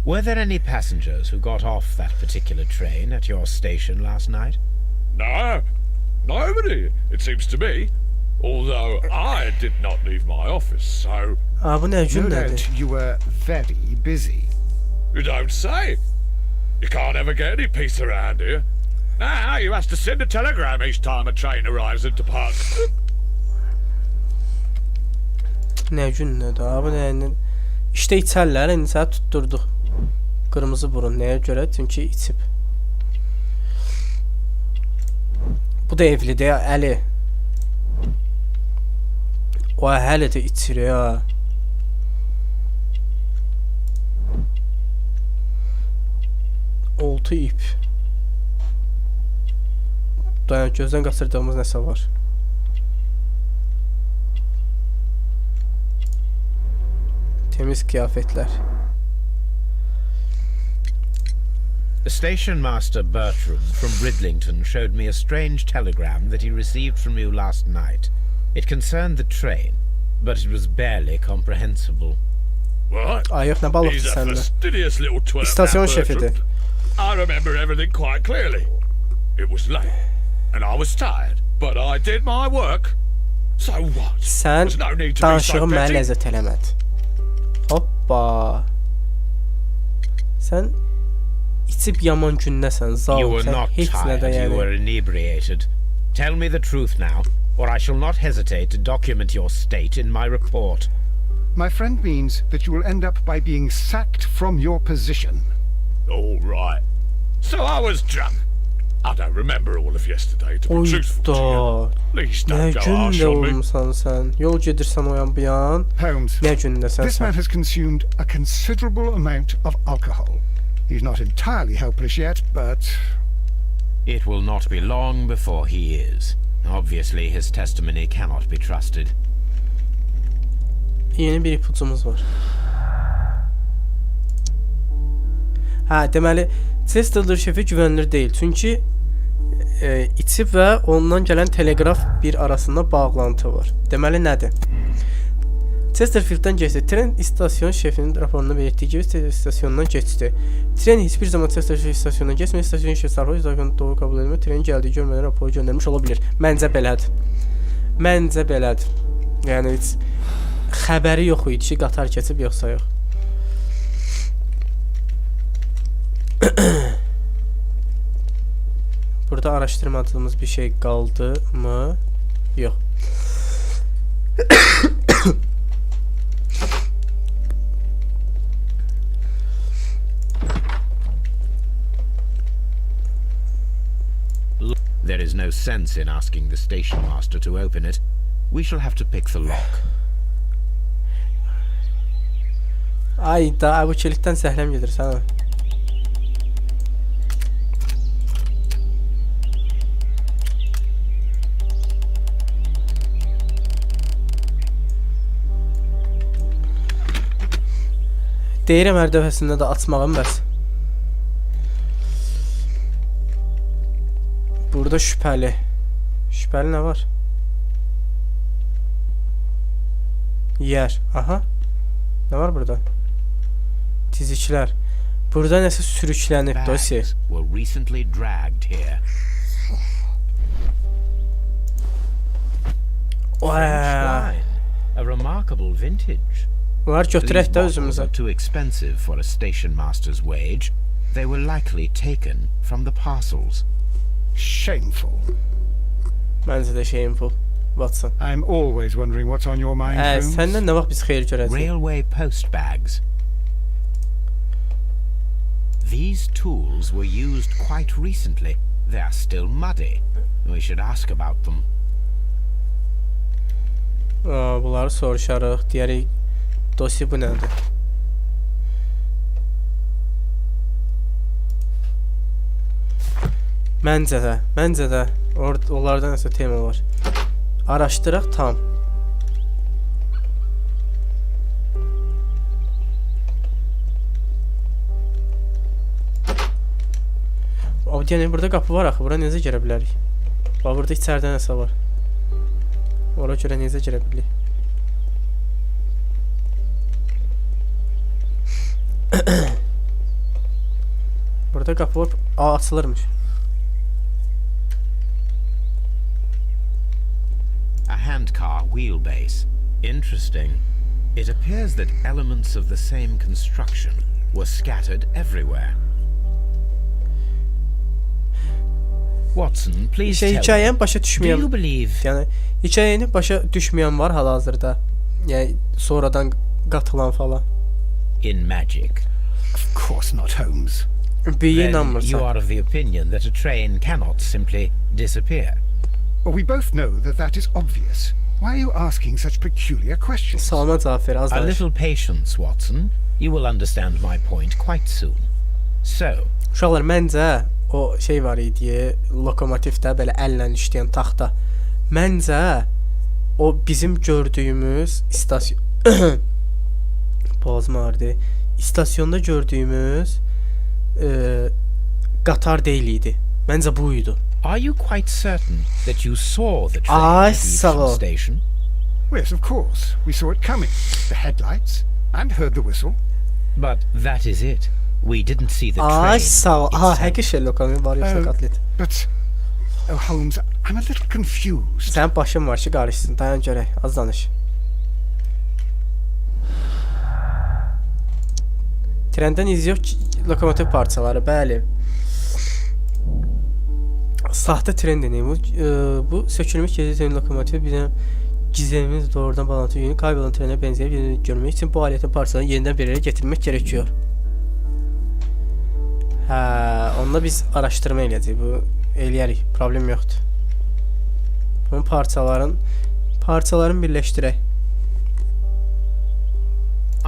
Were there any passengers who got off that particular train at your station last night? No, nobody, it seems to me. Although I did not leave my office, so... Bu nə No gündədir? doubt you were very busy. You don't say. You can't ever get any peace around here. Now you have to send a telegram each time a train arrives and departs. Nə gündədir? Bu nə? İşte içərlər, indi səni tutturduq. Qırmızı burun, nəyə görə? Çünki içib. Bu da evlidir, Əli. O hələ də içir ya. Oltu ip. Dayan, gözdən qaçırdığımız nəsə var. Temiz kıyafetler. The station master Bertram from Bridlington showed me a strange telegram that he received from you last night. It concerned the train, but it was barely comprehensible. What? Ay yok, ne He's balıkçı a sende. fastidious little twerp. İstasyon that Bertram. şefidir. I remember everything quite clearly. It was late, and I was tired, but I did my work. So what? Sən There's no need to be so danışığı mənə petty. ləzzət eləmədi. Hoppa. Sən içib yaman gündəsən, You zav. were Sən not heç nədə tired, you were yəni. inebriated. Tell me the truth now, or I shall not hesitate to document your state in my report. My friend means that you will end up by being sacked from your position. All right. So I was drunk. I don't remember all of yesterday, to be truthful to you. Oyda. Please Nə don't go harsh gündə on me. olmuşsan sən? Yol gedirsən o yan bu yan. Holmes, Nə gündəsən this man sən? has consumed a considerable amount of alcohol. He's not entirely helpless yet, but It will not be long before he is. Obviously, his testimony cannot be trusted. Yeni bir ipucumuz var. Deməli, Chesterler şefi güvenilir deyil. Çünki içib və ondan gələn teleqraf bir arasında bağlantı var. Deməli, nədir? Chesterfielddən keçdi. Tren istasyon şefinin raporunda belirtdiyi gibi istasyondan keçdi. Tren heç bir zaman Chesterfield istasyonundan keçmir. İstasyon şefi sarhoş zaten doğru kabul edilmir. Trenin gəldiyi görmədən raporu göndərmiş ola bilər. Məncə belədir. Məncə belədir. Yəni heç xəbəri yox idi ki, qatar keçib yoxsa yox. Burada araştırmadığımız bir şey qaldı mı? Yox. There is no sense in asking the station master to open it. We shall have to pick the lock. Ay da bu kilitdən zəhləm gedir sənə. Deyirəm hər dəfəsində də açmağım bəs. Burada şübhəli. Şübhəli nə var? Yer. Aha. Nə var burada? Tiziklər. Burada nəsə sürüklənib dosya. Were recently dragged here. A remarkable vintage. Bunlar götürək də özümüzə. Too expensive for a station master's wage. They were likely taken from the parcels. Shameful. Məncə də shameful. Watson. I'm always wondering what's on your mind, Holmes. Səndən nə vaxt biz xeyir görəcəyik? Railway post bags. These tools were used quite recently. They are still muddy. We should ask about them. Bunları soruşarıq. Deyərik, dosya bu nədir? Məncə də. Onlardan nəsə tema var. Araşdıraq tam. Abi deyəni, burada qapı var axı. Bura necə girə bilərik? Bax, burada içərdə nəsə var. Ora görə necə girə bilərik? Burada qapı var. Açılırmış. A handcar wheelbase. Interesting. It appears that elements of the same construction were scattered everywhere. Watson, please tell me, Hikayəni başa do düşməyən, you believe yəni hikayəni başa düşməyən var hal-hazırda. Yəni sonradan qatılan falan. in magic? Of course not, Holmes. Bəyə Then you inanmırsan. are of the opinion that a train cannot simply disappear. Well, we both know that that is obvious. Why are you asking such peculiar questions? Sualıma cavab ver, az A danış. little patience, Watson. You will understand my point quite soon. So, Uşaqlar, məncə o şey var idi, lokomotivdə belə əllə işləyən taxta. Məncə o bizim gördüyümüz istasyon boğazım ağrıdı. İstasyonda gördüyümüz qatar deyil idi. Məncə bu idi. are you quite certain that you saw the train Ay, at sağ Evesham ol. station? Yes, of course. We saw it coming. The headlights, and heard the whistle. But that is it. We didn't see the Ay, train. sağ ol. Aha, itself. həqiqi Sherlock var yoxsa qatlet. But, oh, Holmes, I'm a little confused. Sənin başın var ki, qarışsın. Dayan görək, az danış. Trenden iz yox ki, lokomotiv parçaları, bəli. Sahte tren deneyi bu. Bu sökülmüş geri tren lokomotiv bizim gizemimiz doğrudan bağlantı yönü kaybolan trene benzeyip görmek için bu aletin parçalarını yeniden bir yere getirmek gerekiyor. Onda biz araştırma eləyəcəyik. Bu eləyərik. Problem yoxdur. Bunun parçaların birləşdirək.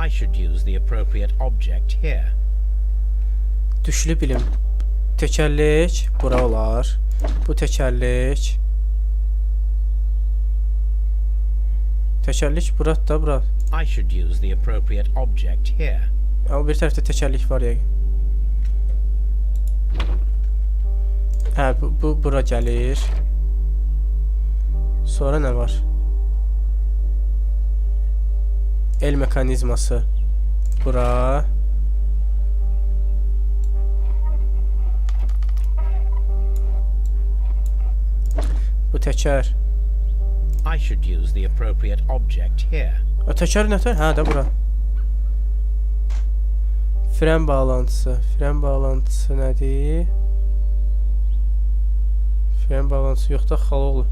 I should use the appropriate object here. Düşlü bilim. Təkərlik bura olar. Bu təkərlik. Təkərlik bura da bura. I should use the appropriate object here. Amma bir tərəfdə təkərlik var ya. Bu bura gəlir. Sonra nə var? El mekanizması. Bura. Bu təkər. I should use the appropriate object here. O təkər nətər? Hə, də bura. Fren bağlantısı. Fren bağlantısı nədir? Fren bağlantısı yoxda xal olur.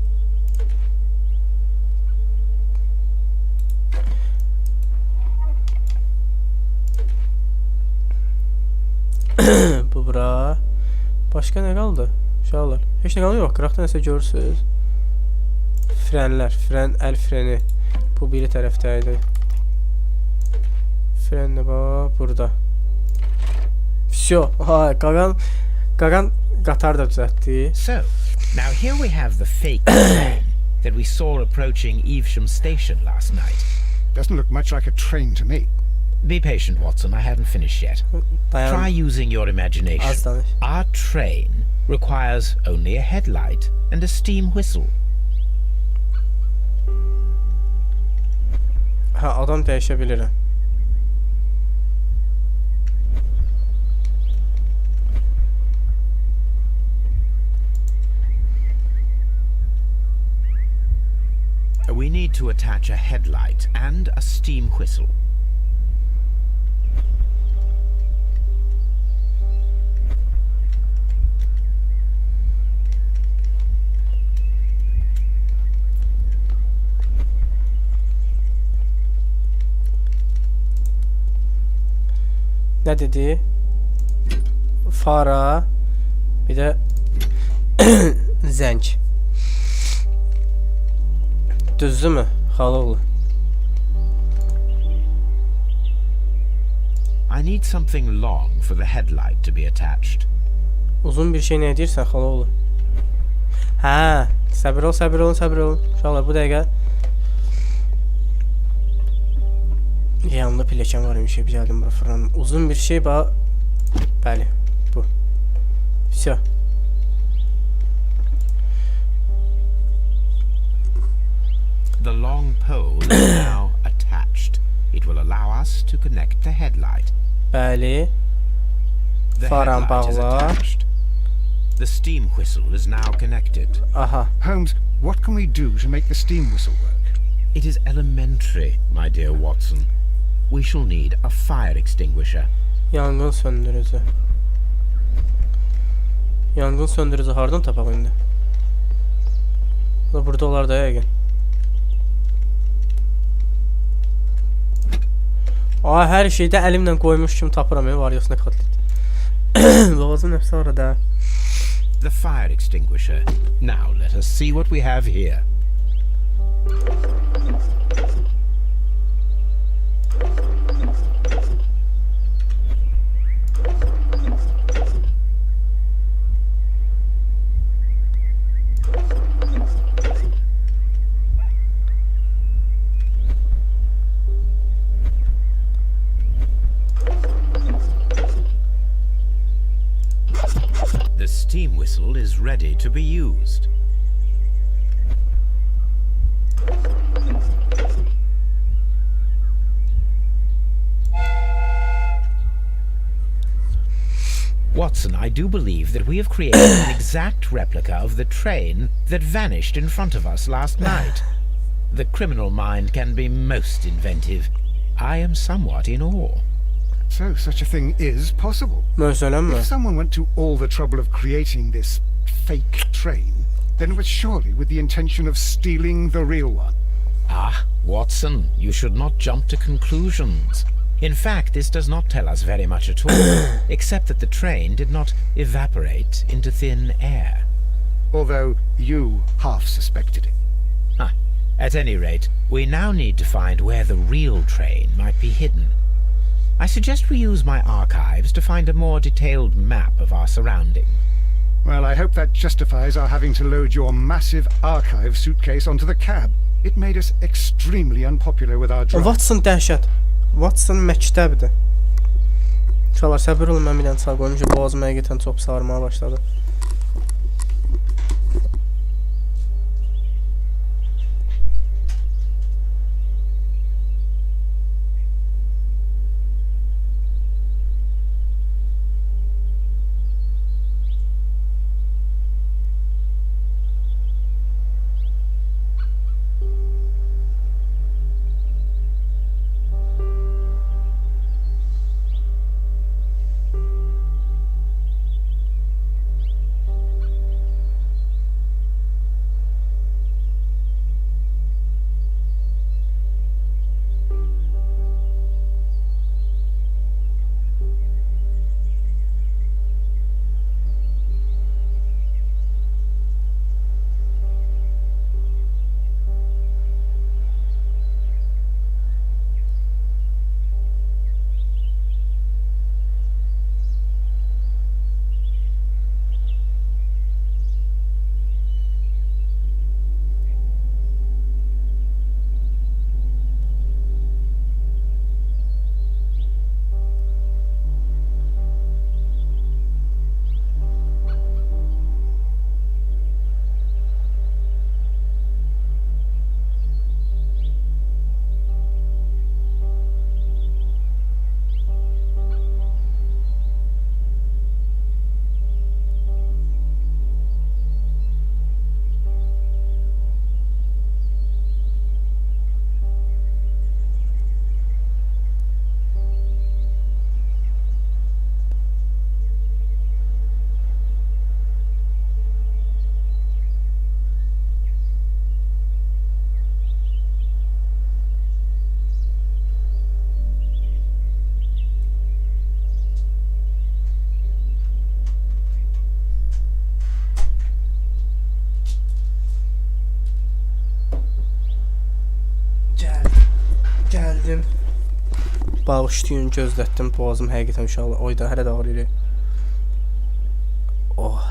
Bu bura. Başqa nə qaldı? Uşaqlar. Heç nə qalmıyor. Qıraqda nəsə görürsünüz. Frenlər. Əl freni. Bu biri tərəfdəydi. Fren də bax burada. Всё. Qaqan qatar da düzəltdi. So, now here we have the fake train that we saw approaching Evesham station last night. Doesn't look much like a train to me. Be patient, Watson. I haven't finished yet. Dayan. Try using your imagination. Az danış. Our train requires only a headlight and a steam whistle. Ha, adam değişebilir. We need to attach a headlight and a steam whistle. Ne dedi? Fara. Bir de zenç. Düzdü mü? Haloğlu. I need something long for the headlight to be attached. Uzun bir şey ne edirsən Haloğlu? Hə, səbir ol, səbir olun, səbir olun. Uşaqlar, bu dəqiqə yanımda pilləkən var imiş, gəldim bura fırlanım. Uzun bir şey bax. Bəli, bu. Всё. The long pole is now attached. It will allow us to connect the headlight. Bəli. The Faram headlight is bağla. attached. The steam whistle is now connected. Aha. Holmes, what can we do to make the steam whistle work? It is elementary, my dear Watson. We shall need a fire extinguisher. Yangın söndürücü. Yangın söndürücü hardan tapaq indi? Burada olar da yəqin. Aa, hər şeydə əlimlə qoymuş kimi tapıram, var yoxsa katlet. Boğazım nəfsi arada. The fire extinguisher. Now let us see what we have here. The steam whistle is ready to be used. Watson, I do believe that we have created an exact replica of the train that vanished in front of us last night. The criminal mind can be most inventive. I am somewhat in awe. So such a thing is possible. Möselem If mi? someone went to all the trouble of creating this fake train, then it was surely with the intention of stealing the real one. Ah, Watson, you should not jump to conclusions. In fact, this does not tell us very much at all, except that the train did not evaporate into thin air. Although you half suspected it. Ah, at any rate, we now need to find where the real train might be hidden. I suggest we use my archives to find a more detailed map of our surroundings. Well, I hope that justifies our having to load your massive archive suitcase onto the cab. It made us extremely unpopular with our driver. Watson dəhşət. Watson məktəbdir. Uşaqlar, səbir olun, mən bir dənə çay qoyum ki, boğazıma həqiqətən çox sarmaya başladı. Sizin bağışlayın, gözlətdim, boğazım həqiqətən uşaqlar. Oyda hələ də ağrıyır. Oh.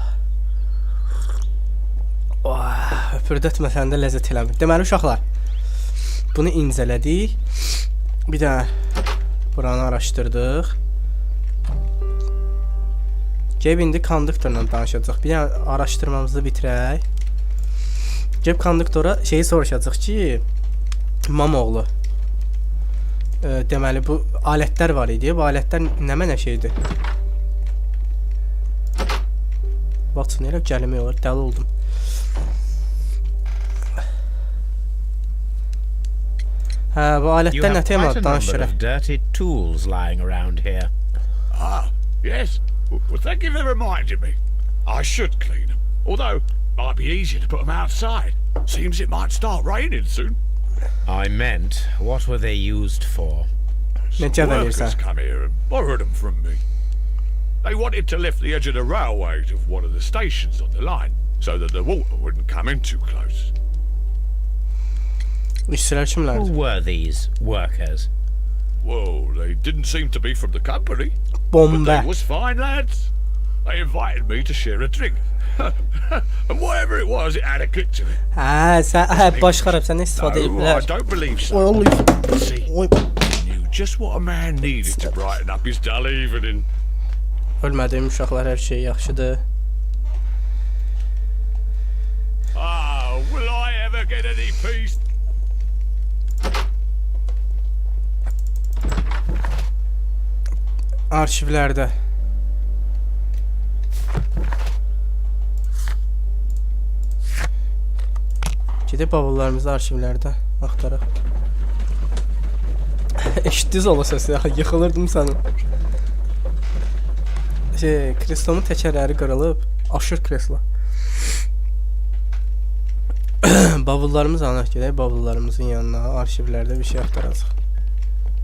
Oh, öpürdətməsən də ləzzət eləmir. Deməli uşaqlar, bunu incələdik. Bir də buranı araşdırdıq. Gəlib indi konduktorla danışacaq. Bir də araşdırmamızı bitirək. Gəlib konduktora şeyi soruşacaq ki, Mamoğlu. Deməli bu alətlər var idi. Bu alətlər nə mənə şeydir? Watson elə gəlmək olur. Dəli oldum. Hə, bu alətlər nə temadır? Danışırıq. Dirty tools lying around here. Ah, yes. Well, thank you for reminding me. I should clean them. Although, might be easier to put them outside. Seems it might start raining soon. I meant, what were they used for? Some workers come here and borrowed them from me. They wanted to lift the edge of the railway to one of the stations on the line, so that the water wouldn't come in too close. Who were these workers? Well, they didn't seem to be from the company. Bomba. But they was fine lads. They invited me to share a drink. And whatever it was, it had a kick to it. Baş xarab, sən istifadə No, I don't believe so. See, knew just what a man needed to brighten up his dull evening. Ölmədim uşaqlar, hər şey yaxşıdır. Ah, will I ever get any peace? Arşivlərdə. Gedib bavullarımızı arşivlərdə axtaraq. Eşitdiniz ola səsi, yıxılırdım sənin. Kreslomun təkərləri qırılıb, aşır kreslo. Bavullarımız anaq gedək, bavullarımızın yanına, arşivlərdə bir şey axtaracaq.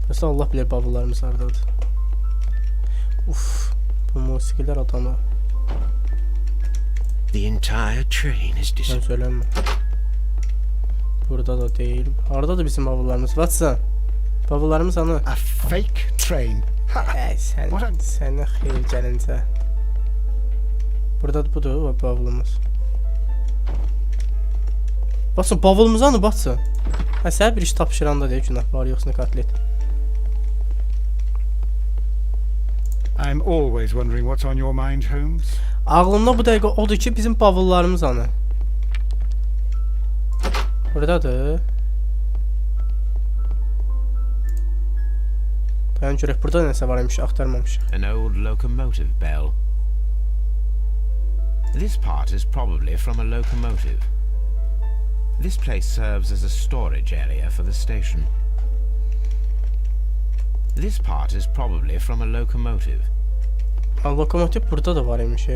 Mesela Allah bilir bavullarımız hardadır. Uf, bu musiqiler adamı. The entire train is Ben söyleme. Burada da değil. Hardadır bizim bavullarımız? Watson. Bavullarımız anı. A fake train. Sen ne xeyir gəlincə. Burada budur o bavulumuz. Watson, bavulumuz anı Watson. Ha, sən bir iş tapşıranda deyək günah var yoxsa katlet. I'm always wondering what's on your mind, Holmes. Ağlımda bu dəqiqə odur ki, bizim bavullarımız anı. Buradadır. Dayan görək, burada nəsə var imiş, axtarmamışıq. An old locomotive bell. This part is probably from a locomotive. This place serves as a storage area for the station. This part is probably from a locomotive. Ha, lokomotiv burada da var imiş.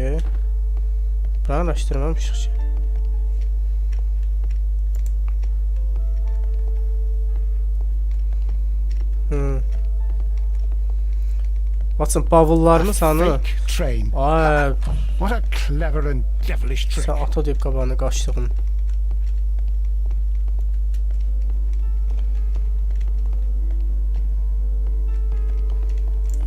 Buranı araştırmamışıq ki. Watson, bavullarımız hanı? Fake train. Ay, What a clever and devilish trick. sən ata deyib qabağını qaçdığın.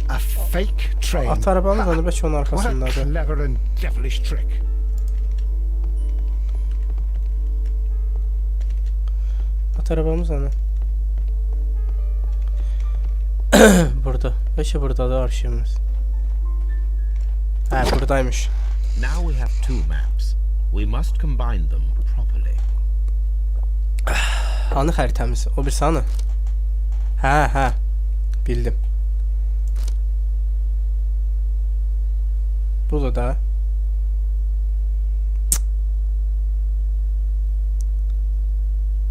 A fake train. At arabamız hanı, bəlkə onun What a arxasındadır. clever and devilish trick. At arabamız hanı? Burada. Bəlkə buradadır arşivimiz. Hə, buradaymış. Now we have two maps. We must combine them properly. Hanı xəritəmiz? O birisi hanı? Hə, bildim. Budur da.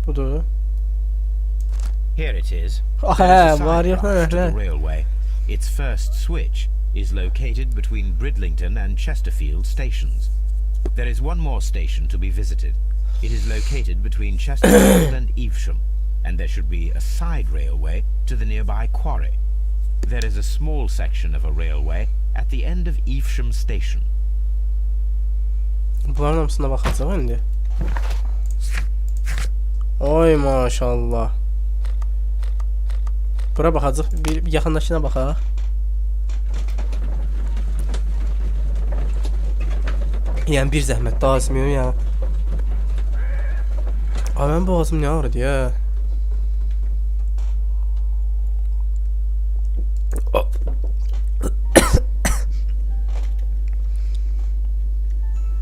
Budur. Here it is. Ah, There is a var side ya, branch to the hə. railway. Its first switch is located between Bridlington and Chesterfield stations. There is one more station to be visited. It is located between Chesterfield and Evesham, and there should be a side railway to the nearby quarry. There is a small section of a railway at the end of Evesham station. Bunların hamısına baxacaq indi. Oy maşallah. Bura baxacaq. Bir yaxındakına baxaq. Yəni bir zəhmət daha azmıyor ya. Ay mən boğazım nə ağrıdı ya.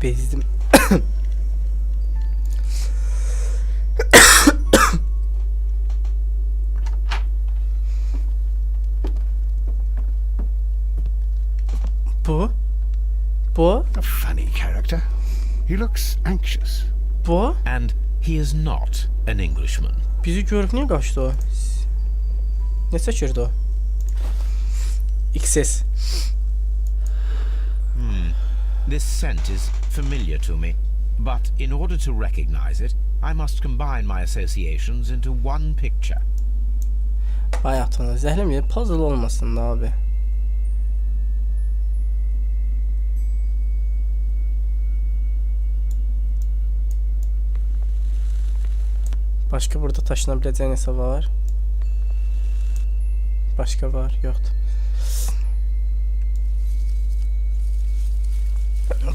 Bezdim. Bu? A funny character. He looks anxious. Bu? And he is not an Englishman. Bizi görüb niyə qaçdı o? Nə çəkirdi o? XS. This scent is familiar to me, but in order to recognize it, I must combine my associations into one picture. Hayatına zəhləməyir, puzzle olmasın da abi. Başka burada taşınabileceğin hesap var. Başka var, yoktu.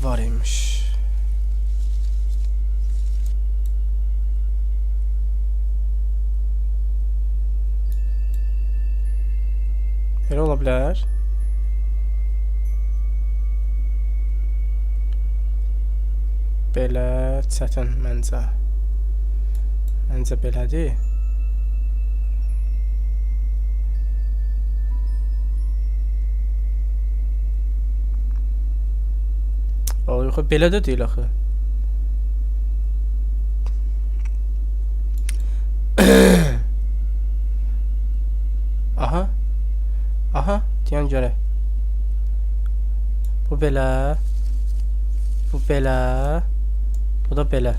Varmış. Belə ola bilər. Belə çətin məncə. Məncə belədir. Yox, belə də deyil axı. Aha. Aha, deyən görək. Bu belə. Bu belə. Bu da belə.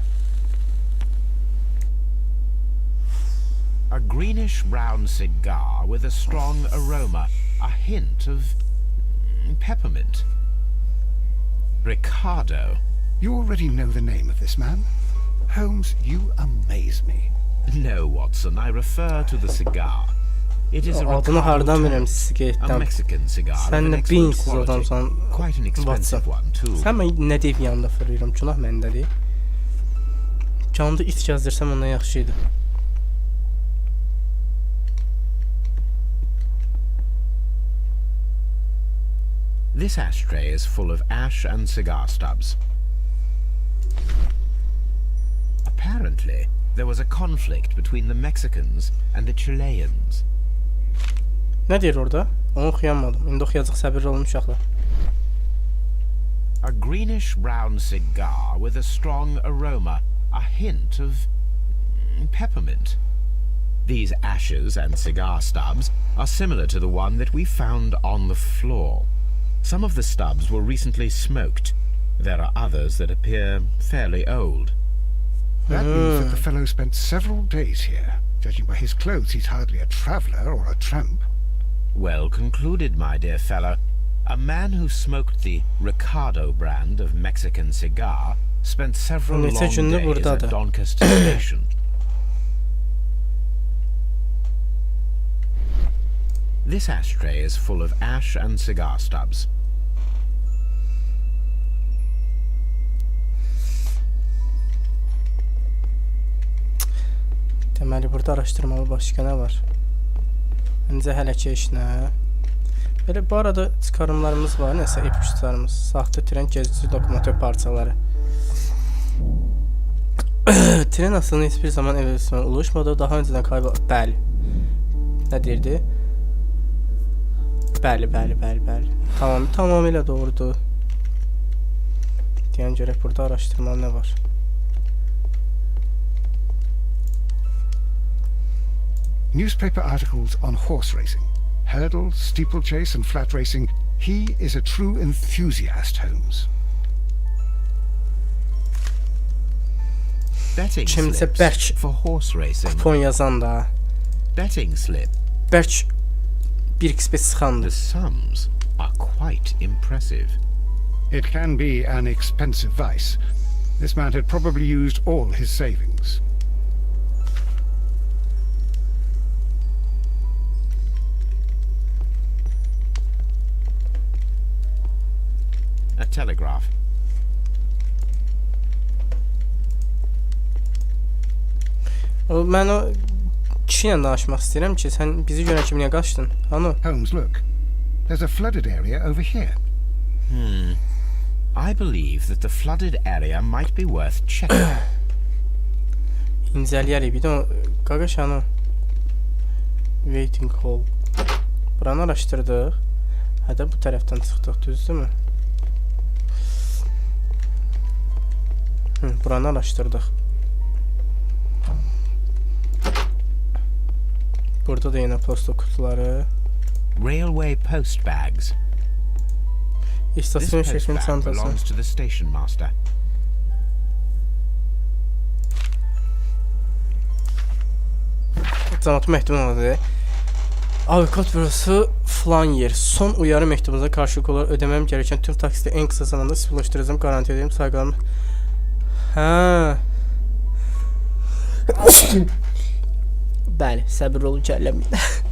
A greenish brown cigar with a strong aroma, a hint of peppermint. Ricardo. You already know the name of this man? Holmes, you amaze me. No, Watson, I refer to the cigar. It is a Ricardo, a Mexican cigar of an excellent quality. Quite an expensive one, too. Sən mən nə deyib yanında fırlayıram, günah məndədir. Canlı it gəzdirsəm ondan yaxşı idi. This ashtray is full of ash and cigar stubs. Apparently, there was a conflict between the Mexicans and the Chileans. Nə deyir orada? Onu oxuyamadım. İndi oxuyacaq, səbirli olun uşaqlar. A greenish brown cigar with a strong aroma, a hint of peppermint. These ashes and cigar stubs are similar to the one that we found on the floor. Some of the stubs were recently smoked. There are others that appear fairly old. That means that the fellow spent several days here. Judging by his clothes, he's hardly a traveller or a tramp. Well concluded, my dear fellow. A man who smoked the Ricardo brand of Mexican cigar spent several long days at Doncaster Station. This ashtray is full of ash and cigar stubs. Deməli, burada araşdırmalı başqa nə var? Öncə hələki işinə. Belə bu arada çıxarımlarımız var, nəsə ipuçlarımız. Saxta tren gezici lokomotiv parçaları. Tren aslında heç bir zaman evolyusiyon oluşmadı, daha öncədən kayboldu. Bəli. Nə deyirdi? Bəli. Tamamilə doğrudur. Deyən görək burada araşdırmalı nə var? Newspaper articles on horse racing. Hurdle, steeplechase and flat racing. He is a true enthusiast, Holmes. Betting slips for horse racing. Kupon yazan da. Betting slip. Bərk 1x5 sıxandı. The sums are quite impressive. It can be an expensive vice. This man had probably used all his savings. telegraph. Mən o kişiyle danışmaq istəyirəm ki, sən bizi görən kimi niyə qaçdın? Ano? Holmes, look. There's a flooded area over here. I believe that the flooded area might be worth checking. İncəliyərik. Bir də o qaqaş ano. Waiting hall. Buranı araşdırdıq. Hədə bu tərəfdən çıxdıq, düzdürmü? Buranı araşdırdıq. Burada da yine posta kutuları. Railway post bags. This İstasyon post şefinin bag çantası. belongs to the station master. Cənab məktubun Avukat burası falan yer. Son uyarı mektubunuza karşılık olarak ödemem gereken tüm taksiti en kısa zamanda size ulaştıracağım. Garanti ederim. Saygılarım. Ha. Bəli, səbir olun, gəlləməyin.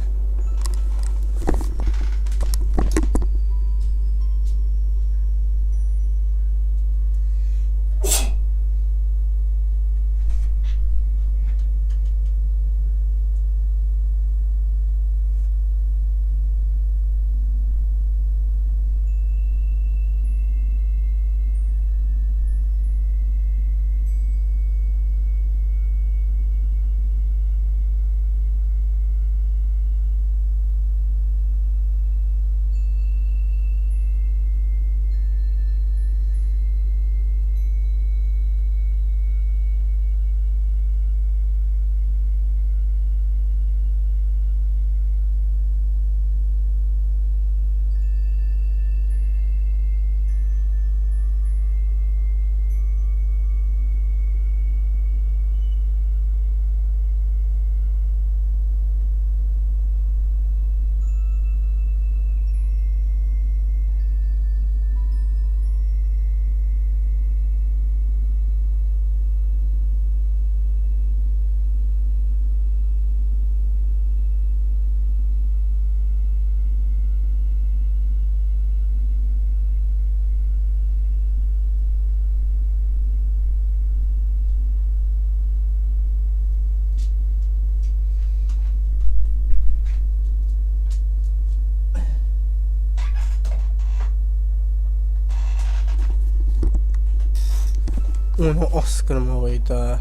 Onu askırmalıydı.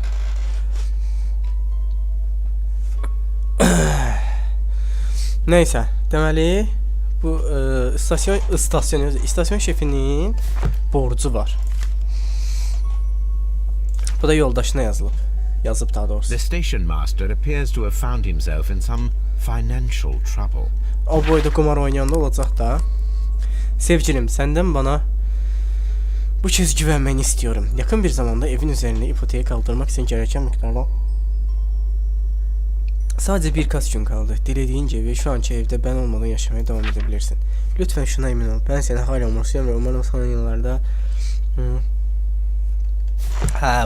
Neyse, deməli bu istasyon şefinin borcu var. Bu da yoldaşına yazıb daha doğrusu. The station master appears to have found himself in some financial trouble. O boyda qumar oynayanda olacaq da. Sevgilim, səndən bana bu kez güvenmeni istiyorum. Yakın bir zamanda evin üzerine ipoteye kaldırmak için gereken miktarda sadece birkaç gün kaldı. Dilediğince ve şu anki evde ben olmadan yaşamaya devam edebilirsin. Lütfen şuna emin ol. Ben seni hala umursuyorum ve umarım son yıllarda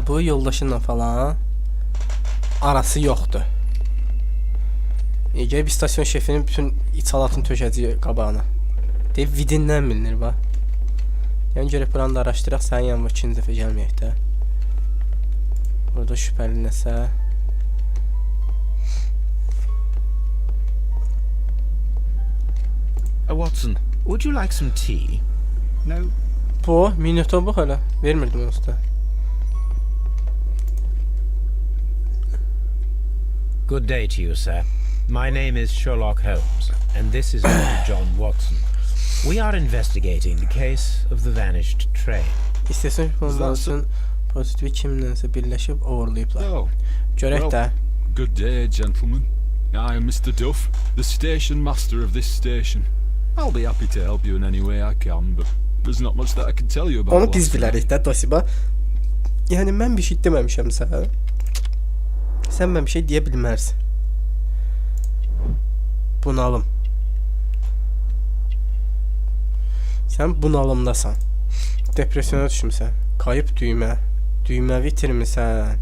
bu yoldaşınla falan arası yoktu. Gəlib istasyon şefinin bütün içalatını tökəcək qabağına. Deyib vidindən bilinir bax. Yəni görək buranı da araşdıraq, sənin yanıma ikinci dəfə gəlməyək də. Burada şübhəli nəsə. Watson, would you like some tea? No. Bu, minneton bax hələ. Vermirdim usta. Good day to you, sir. My name is Sherlock Holmes, and this is Dr. John Watson. We are investigating the case of the vanished train. İstasyon olmalısın. Pozitifi kimlənsə birləşib overlayıblar. Görək də. Good day, gentlemen. I am Mr. Duff, the station master of this station. I'll be happy to help you in any way I can, but there's not much that I can tell you about. Onu biz bilərik də, Dosiba. Yəni mən bir şey deməmişəm sənə. Sən mən bir şey deyə bilmərsən. Bunalım. Sən bunalımdasan. Depresyona düşmüsən. Kayıp düymə. Düymə itirmisən.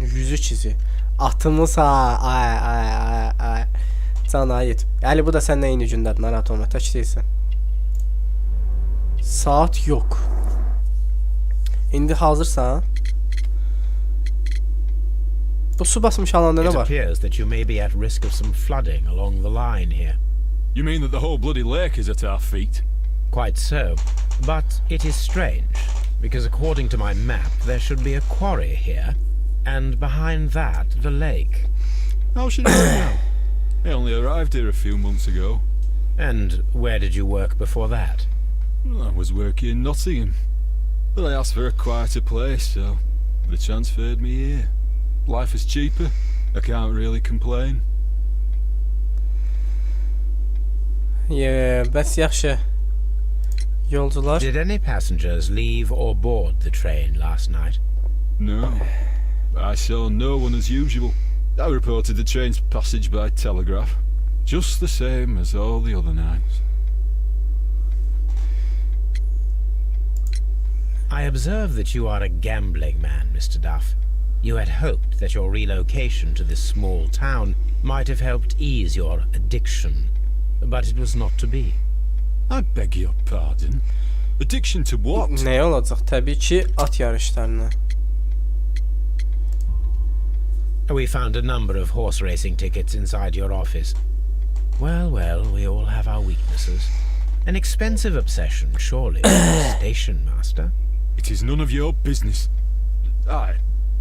Yüzü çizi. Atımız ha. Ay. Sana ait. Yəni bu da səndən eyni gündədir. Narahat olma. Tək deyilsən. Saat yok. İndi hazırsan. Bu su basmış alanda It ne var? appears that you may be at risk of some flooding along the line here. You mean that the whole bloody lake is at our feet? Quite so. But it is strange, because according to my map, there should be a quarry here, and behind that, the lake. How should I know? I only arrived here a few months ago. And where did you work before that? Well, I was working in Nottingham, but I asked for a quieter place, so they transferred me here. Life is cheaper. I can't really complain. Bəs yaxşı. Yolcular. Did any passengers leave or board the train last night? No. I saw no one as usual. I reported the train's passage by telegraph, just the same as all the other nights. I observe that you are a gambling man, Mr. Duff. You had hoped that your relocation to this small town might have helped ease your addiction, but it was not to be. I beg your pardon. Addiction to what? Ne olacaq? Təbii ki, at yarışlarına. We found a number of horse racing tickets inside your office. Well, we all have our weaknesses. An expensive obsession, surely, station master. It is none of your business. I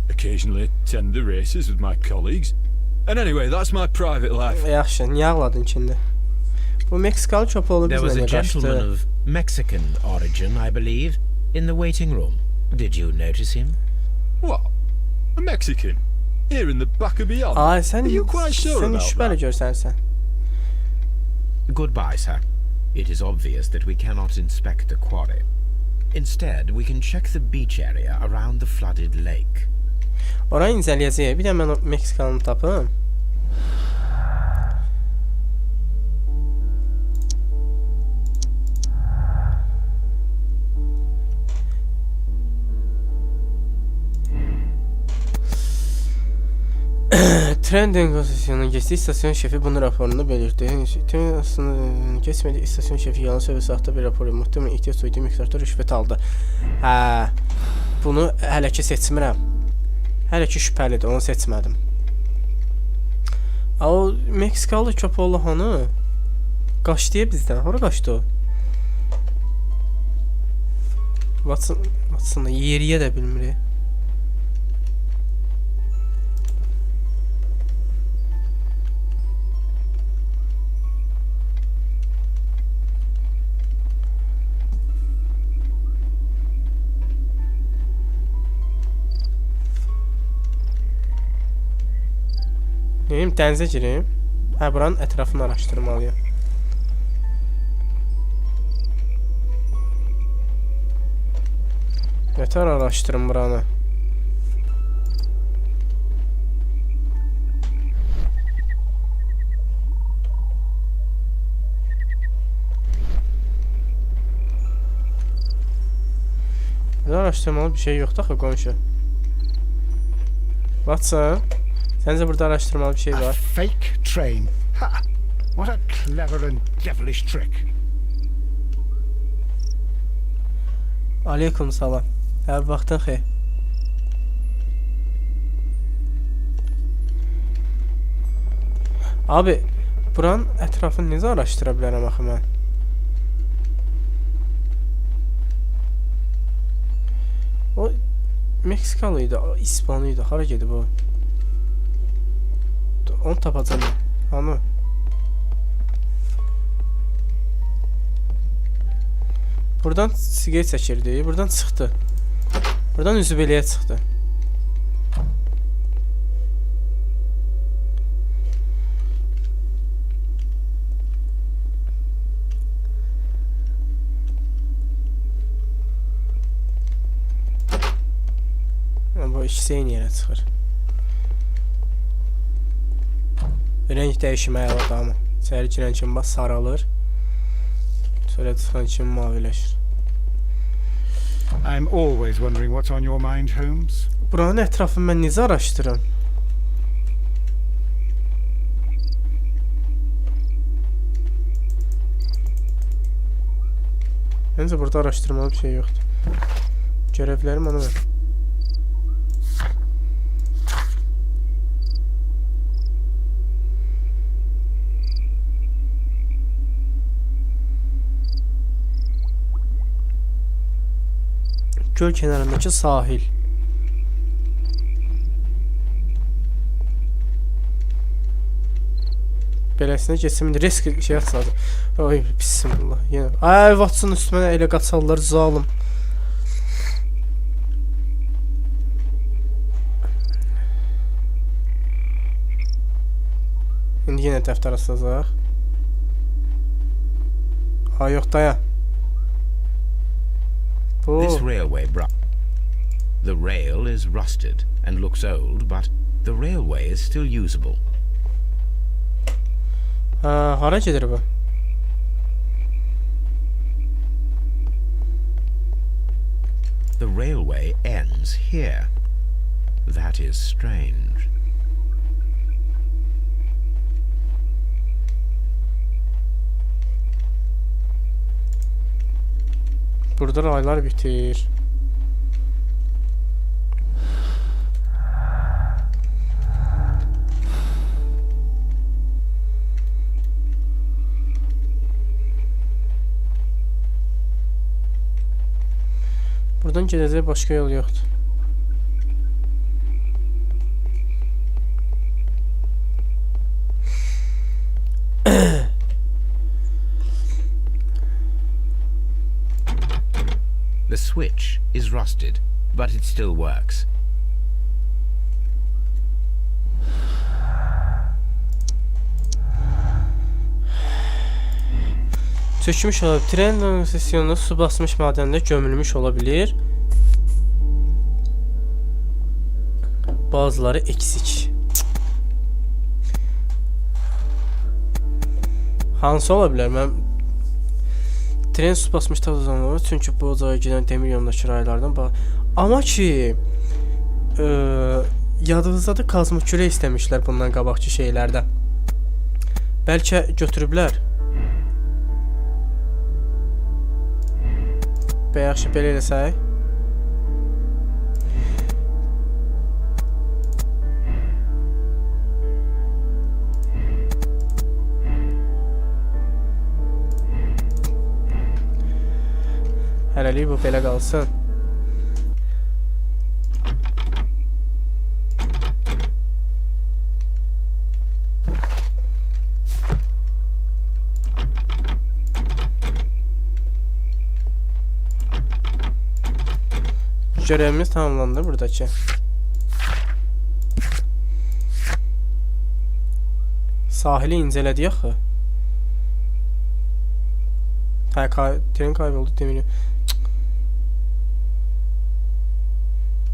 occasionally attend the races with my colleagues. And anyway, that's my private life. Yaxşı, niyə ağladın şimdi? Bu Meksikalı köpoğlu There was bizlə a niyə gentleman qaçdı? of Mexican origin, I believe, in the waiting room. Did you notice him? What? A Mexican? Here in the back of beyond? Ay, sən, Are you quite sure sən about şübhəli that? görsənsən. Goodbye, sir. It is obvious that we cannot inspect the quarry. Instead, we can check the beach area around the flooded lake. Orayı incələyəcəyik. Bir də mən o Meksikalını tapım. Tren dengosyasyonunun geçtiği istasyon şefi bunun raporunu belirtti. Tren geçmedi istasyon şefi yalan söyledi, sahte bir rapor. Muhtemelen ihtiyaç duyduğu miktarda rüşvət aldı. Hə, bunu hələ ki seçmirəm. Hələ ki şübhəlidir, onu seçmədim. O Meksikalı köpoğlu hanı? Qaçdı ya bizdən. Hara qaçdı o? Watson yeriyə də bilmir. Neyim, dənizə girim. Hə, buranın ətrafını araşdırmalıyım. Yeter araştırın buranı. Burada araştırmalı bir şey yoktu axı qonşu. Watson, sence burada araştırmalı bir şey A var. fake train. Ha! What a clever and devilish trick. Aleyküm salam. Hər vaxtın xeyir. Abi, buranın ətrafını necə araşdıra bilərəm axı mən? O Meksikalı idi, İspanlı idi. Hara gedib o? Onu tapacam mən. Hanı? Buradan siqaret çəkirdi, buradan çıxdı. Buradan üzübeliyə çıxdı. Bu ikisi eyni yerə çıxır. Renk dəyişməyə adamı. İçəri girən kimi bax saralır. Sonra çıxan kimi maviləşir. I'm always wondering what's on your mind, Holmes. Buranın ətrafını mən necə araşdırım? Məncə burada araşdırmalı bir şey yoxdur. Görevlərim ona ver. Göl kenarındakı sahil. Beləsinə geçsin. Risk şey atsadı. Ay bismillah. Yenə. Ay Watson üstümə elə qaçarlar zalım. İndi yenə dəftər açacaq. Ay yox daya. This railway The rail is rusted and looks old, but the railway is still usable. Hara gedir bu? The railway ends here. That is strange. Burada raylar bitir. Buradan gedəcək başqa yol yoxdur. The switch is rusted, but it still works. Çökmüş olabilir. Tren seksiyonunda su basmış madende gömülmüş olabilir. Bazıları eksik. Hansı olabilir? Mən tren su basmış tadı çünkü bu ocağa gedən demir yolundakı raylardan ama ki yadınızdadır kazma küre istemişler bundan qabaqçı şeylərdə. Bəlkə götürüblər. Və yaxşı belə eləsək. Hələlik bu belə qalsın. Görevimiz tamamlandı buradakı. Sahili incələdik axı. Hə, tren kayboldu demirim.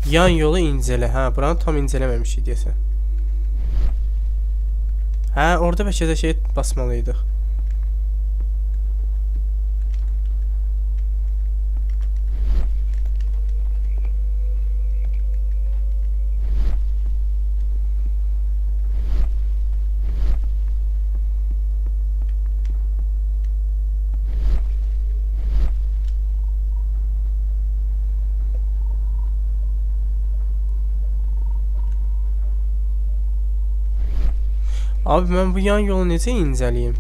Yan yolu incələ. Hə, buranı tam incələməmişik deyəsən. Hə, orada bəlkə də şey basmalıydıq. Abi mən bu yan yolu necə incəliyim?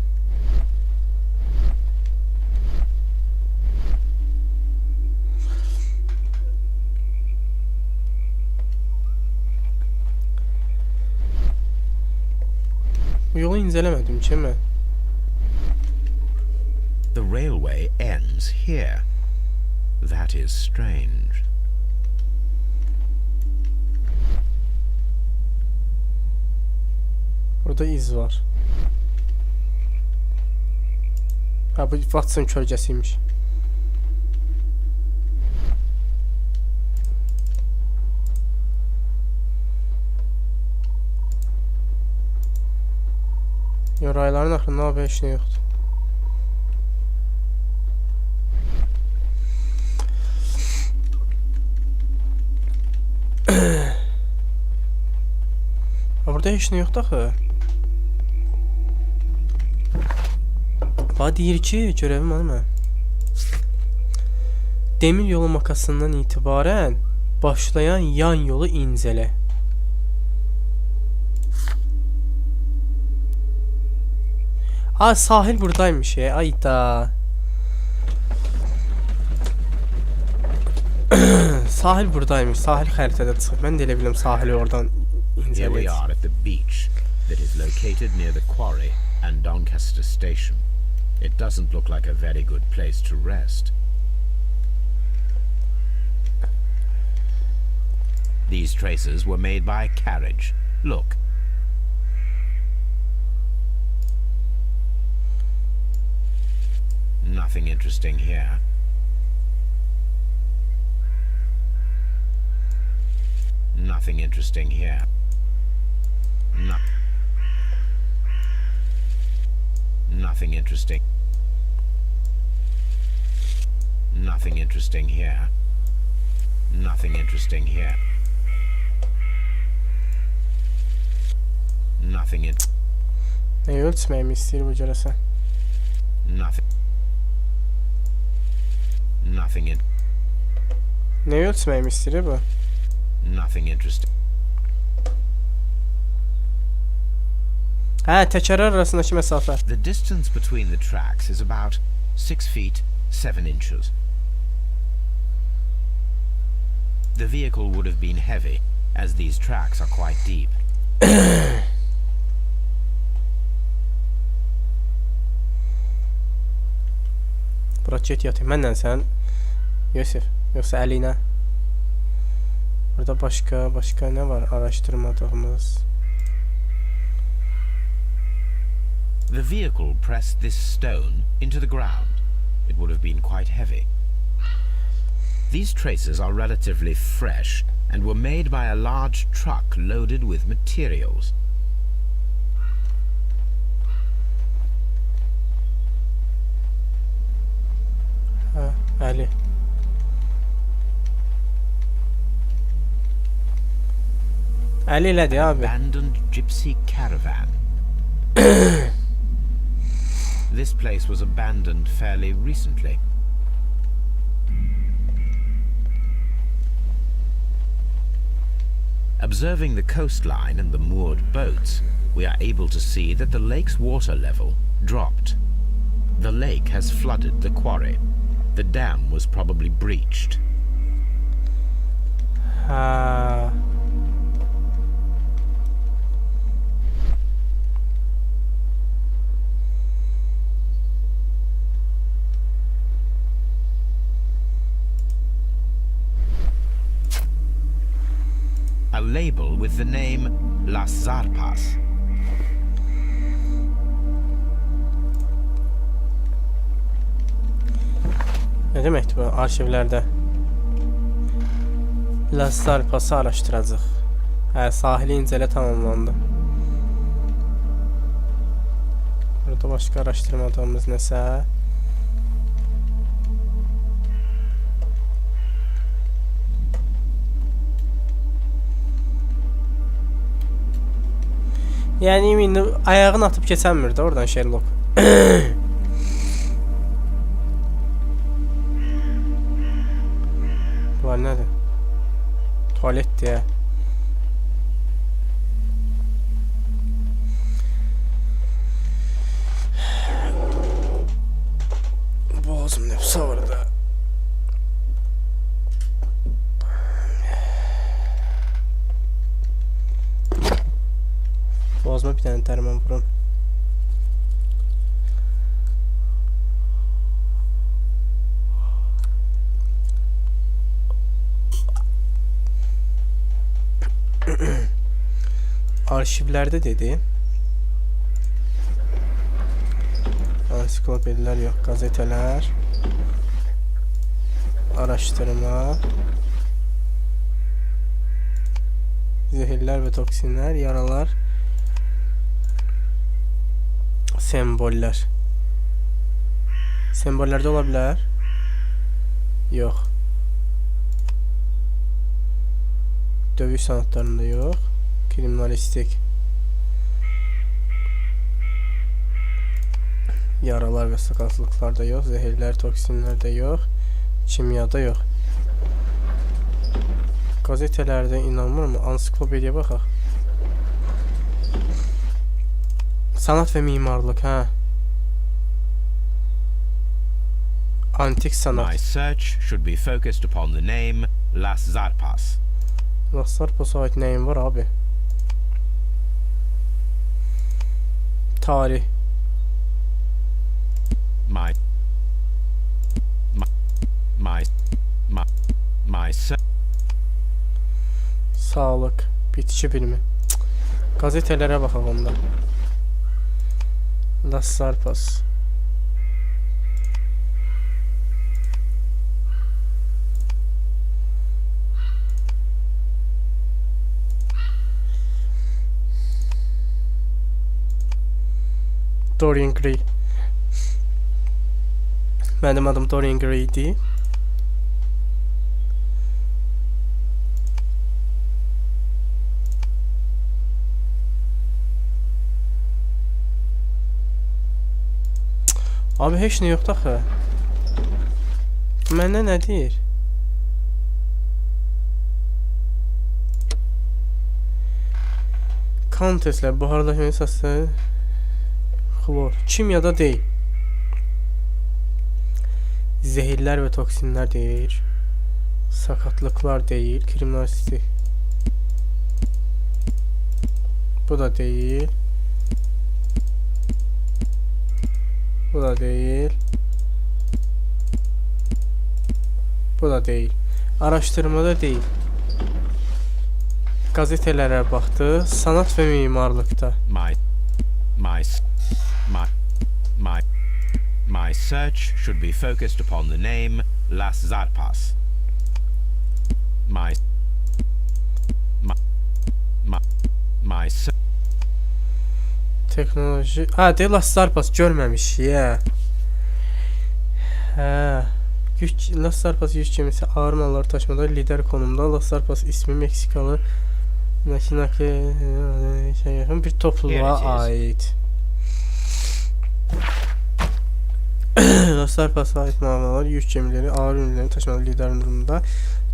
Bu yolu incələmədim ki mən. The railway ends here. That is strange. Burada iz var. Ha, bu Watson kölgəsiymiş. Rayların axırında abi heç nə yoxdur. Burada heç nə yoxdur axı. Deyir ki, görevim hanım mən. Demir yolu makasından itibaren başlayan yan yolu incele. Aa, sahil buradaymış ya. Ayda. Sahil buradaymış. Sahil xəritədə çıxıb. Mən də elə biləm sahili oradan Here we incələyəcək. are at the beach that is located near the quarry and Doncaster station. It doesn't look like a very good place to rest. These traces were made by a carriage. Look. Nothing interesting here. Nothing interesting here. Nothing interesting. Nothing interesting here. Nothing interesting here. Nothing in. Neyi ölçməyimi istəyir bu görəsən? Nothing. Nothing in. Neyi ölçməyimi istəyir bu? Nothing interesting. Hə, təkərlər arasındakı məsafə. The distance between the tracks is about 6 feet 7 inches. The vehicle would have been heavy, as these tracks are quite deep. Bura get yatayım. Mənlə sən, Yusuf, yoxsa Əliylə? Burada başqa nə var araşdırmadığımız? The vehicle pressed this stone into the ground. It would have been quite heavy. These traces are relatively fresh and were made by a large truck loaded with materials. Əli. Əli elədir abi. Abandoned gypsy caravan. This place was abandoned fairly recently. Observing the coastline and the moored boats, we are able to see that the lake's water level dropped. The lake has flooded the quarry. The dam was probably breached. A label with the name Las Zarpas. Ne deməkdir bu arşivlərdə? Las Zarpası araşdıracaq. Hə, sahili incələ tamamlandı. Burada başqa araşdırmadığımız nəsə? Yəni indi ayağını atıb keçənmir də oradan Sherlock. Bu nədir? Tualetdir ya. Boğazım nefes ağrıdı. Boğazıma bir tane dərman vurum. Arşivlerde dedi. Ansiklopediler yok, gazeteler. Araştırma. Zehirler ve toksinler, yaralar. Semboller. Sembollerde olabilir. Yok. Dövüş sanatlarında yok. Kriminalistik. Yaralar ve sakatlıklarda yok. Zehirler, toksinler de yok. Kimyada yox. Gazetelərdə inanmıram, ansiklopediya baxaq. Sanat və mimarlıq, hə. Antik sanat. My search should be focused upon the name Las Zarpas. Las Zarpas'a ait nəyim var abi? Tarih. Sağlıq, bitki bilimi. Gazetelərə baxaq onda. Las Zarpas. Dorian Gray. Mənim adım Dorian Gray'di. Abi heç nə yoxdur axı. Məndə nə deyir? Kan testlər, buharlaşma əsasları, xlor. Kimyada deyil. Zehirlər və toksinlər deyil. Sakatlıqlar deyil. Kriminalistik. Bu da deyil. Bu da değil. Bu da değil. Araştırmada değil. Gazetelere baktı. Sanat ve mimarlıkta. My search should be focused upon the name Las Zarpas. Teknoloji. Ha, de Las Zarpas görməmiş ya. Hə. Las Zarpas yük gemisi ağır malları taşımada lider konumda. Las Zarpas ismi Meksikalı yakın bir topluluğa ait. Las Zarpas'a ait mallar yük gemileri ağır ürünlerini taşımada lider durumda.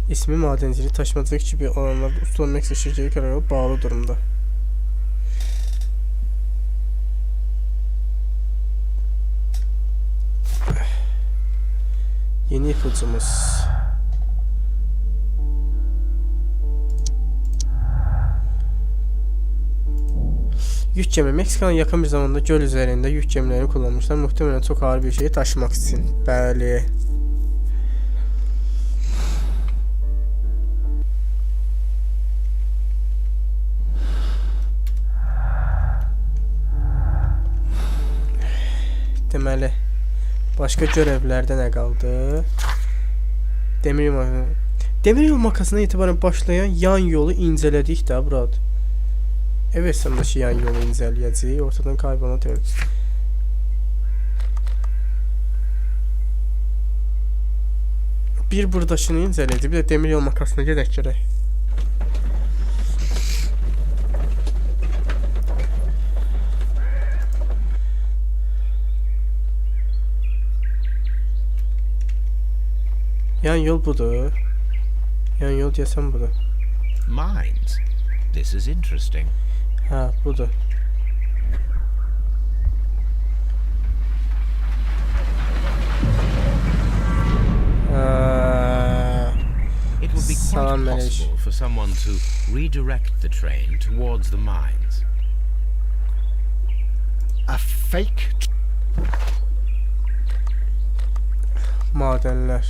İsmi madencilik taşımacılık gibi olanlarda usta Meksika şirketi kararı bağlı durumda. Yeni ipucumuz. Yük gemi. Meksikanın yakın bir zamanda göl üzerinde yük gemilerini kullanmışlar. Muhtemelen çok ağır bir şeyi taşımak için. Bəli. Deməli. Başka görevlerde ne kaldı? Demir yol makasına itibaren başlayan yan yolu inceledik de Brad. Evet, sondaki yan yolu inceleyeceğiz. Ortadan kaybolan terörist. Bir buradakini inceledi, bir de demir yol makasına gedək gərək. Yan yol budur. Yan yol desem budur. Mines. This is interesting. Ha, budur. It would be quite possible for someone to redirect the train towards the mines. A fake? Madenler.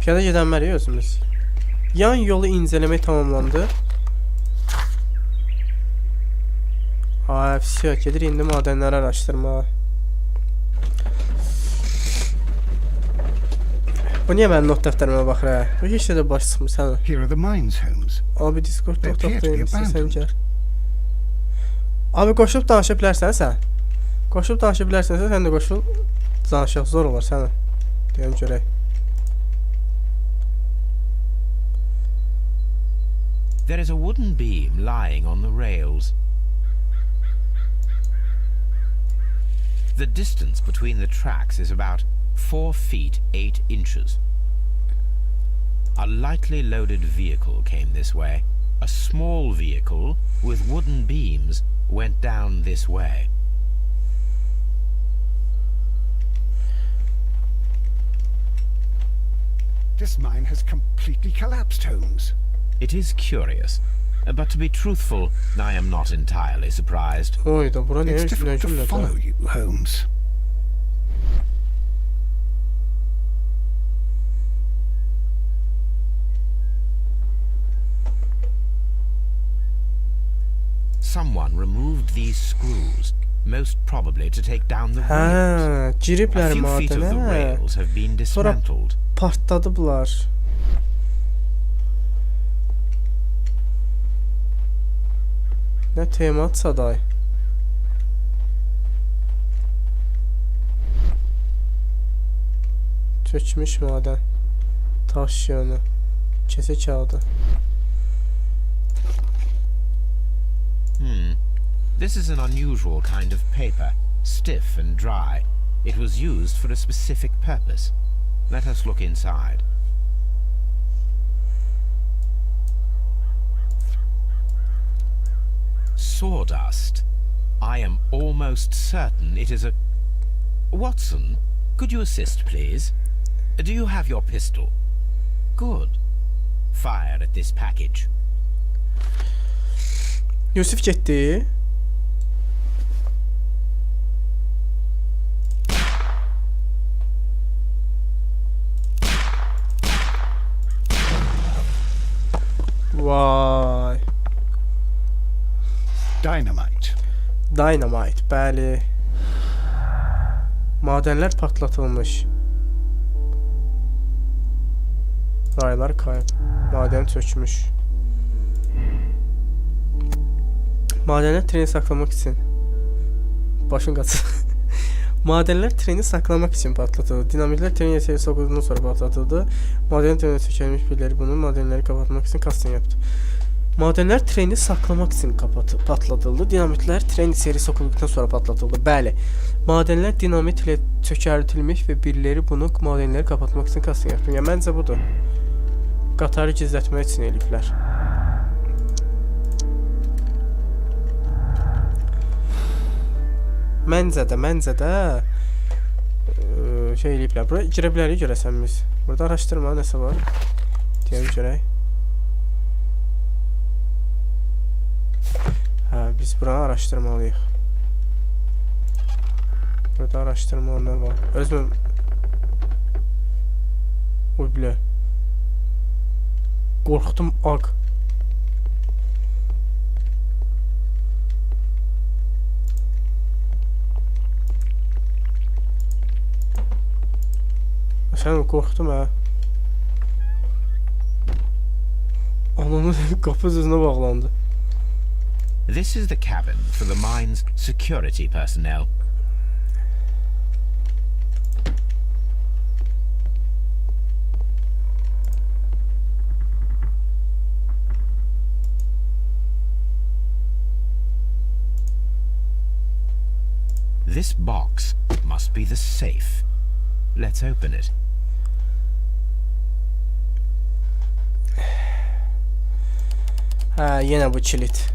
Piyada gedenler özümüz. Yan yolu inceleme tamamlandı. Fisiyo gelir indi madenleri araştırma. Bu niye ben not defterime bakır ha? Bu hiç de baş sıkmış sana. Here are the mines, Holmes. Abi Discord toxtaqdaymışsın sen gəl. Abi qoşulub danışa bilərsən sən? Qoşulub danışa bilərsənsə sən də qoşul. Danışaq zor olar sənə. Deyəm görək. There is a wooden beam lying on the rails. The distance between the tracks is about 4 feet 8 inches. A lightly loaded vehicle came this way. A small vehicle with wooden beams went down this way. This mine has completely collapsed, Holmes. It is curious, but to be truthful, I am not entirely surprised. Oyda bura niye It's difficult to cümlede? follow you, Holmes. Someone removed these screws, most probably to take down the rails. Ha, A giriblər few feet of the madənə. rails have been dismantled. Partladıblar. Nə temat saday. Çökmüş madən. Taş yönü. Kese kağıdı. This is an unusual kind of paper, stiff and dry. It was used for a specific purpose. Let us look inside. Sawdust. I am almost certain it is a... Watson, could you assist, please? Do you have your pistol? Good. Fire at this package. Yusuf getdi. Vay. Dynamite. Dynamite, bəli. Madenlər patlatılmış. Raylar kayıb. Maden çökmüş. Madenlər treni saklamak için. Başın kaçsın. Madenler treni saklamak için patlatıldı. Dinamitler trenin yeteri sokulduğundan sonra patlatıldı. Maden treni çökelmiş birileri bunu madenleri kapatmak için kastin yaptı. Madenler treni saklamak için patlatıldı. Dinamitler tren içeri sokulduktan sonra patlatıldı. Bəli. Madenler dinamit ile çökertilmiş ve birileri bunu madenleri kapatmak için kastin yaptı. Ya məncə budur. Qatarı gizlətmək üçün eliflər. Məncə də şey eliflər. Bura girə bilərik görəsən biz. Burada araşdırma nəsə var. Deyək görək. Hə, biz buranı araşdırmalıyıq. Burada araşdırma onlar var. Özüm... Oy bilə. Qorxdum ağ. Sen korktum ha. Ananın kapı sözüne bağlandı. This is the cabin for the mine's security personnel. This box must be the safe. Let's open it. Ha, yine bu kilit.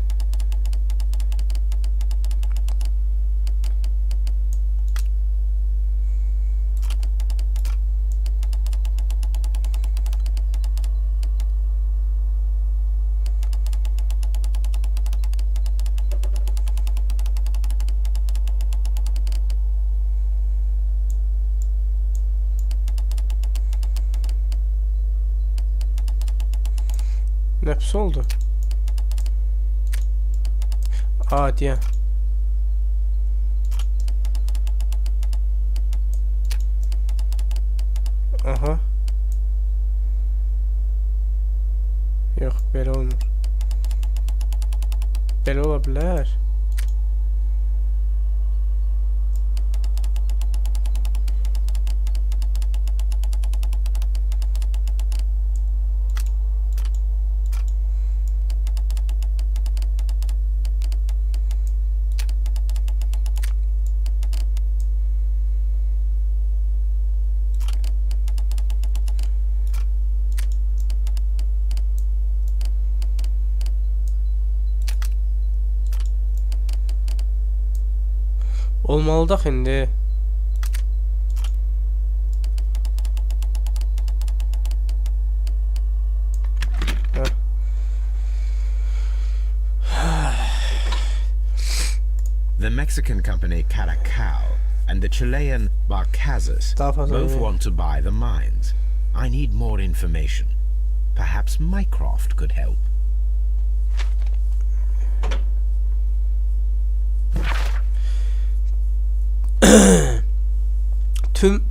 Hepsi oldu. Diye. Aha. Yok, böyle olmur. Böyle olabilir. Olmalı da indi. The Mexican company Caracal and the Chilean Barcazas both want to buy the mines. I need more information. Perhaps Mycroft could help. Tüm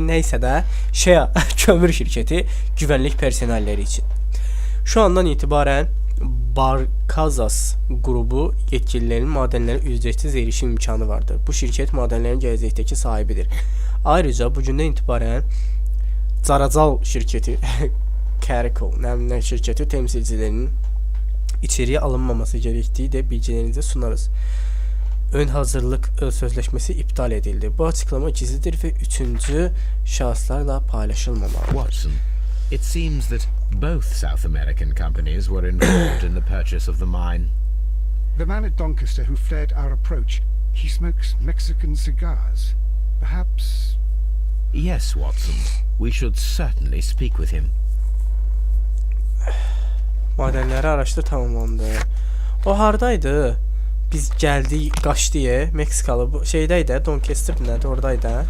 neyse de kömür şirketi güvenlik personelleri için. Şu andan itibaren Barcazas grubu yetkililerinin madenlere ücretsiz erişim imkanı vardır. Bu şirket madenlerin gelecekteki sahibidir. Ayrıca bugünden itibaren Zaracal şirketi Caracal şirketi temsilcilerinin içeriye alınmaması gerektiği de bilgilerinize sunarız. Ön hazırlık sözleşmesi iptal edildi. Bu açıklama gizlidir ve üçüncü şahıslarla paylaşılmamalıdır. Watson, it seems that both South American companies were involved in the purchase of the mine. The man at Doncaster who fled our approach, he smokes Mexican cigars. Perhaps... Yes, Watson. We should certainly speak with him. Madenleri araştır, tamamlandı. O hardaydı? Biz geldi, kaçtı ya. Meksikalı bu şeydeydi. Doncaster nerede? Oradaydı.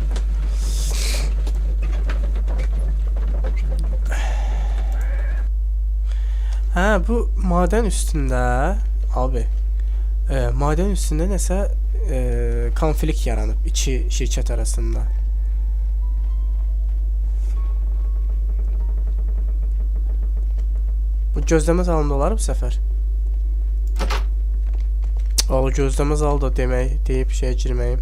Ha, bu maden üstünde abi. Maden üstünde neyse konflikt yaranıp iki şirket arasında. Bu gözləmə zalında olar bu səfər. O gözləmə zalında demək, deyib şeyə girməyim.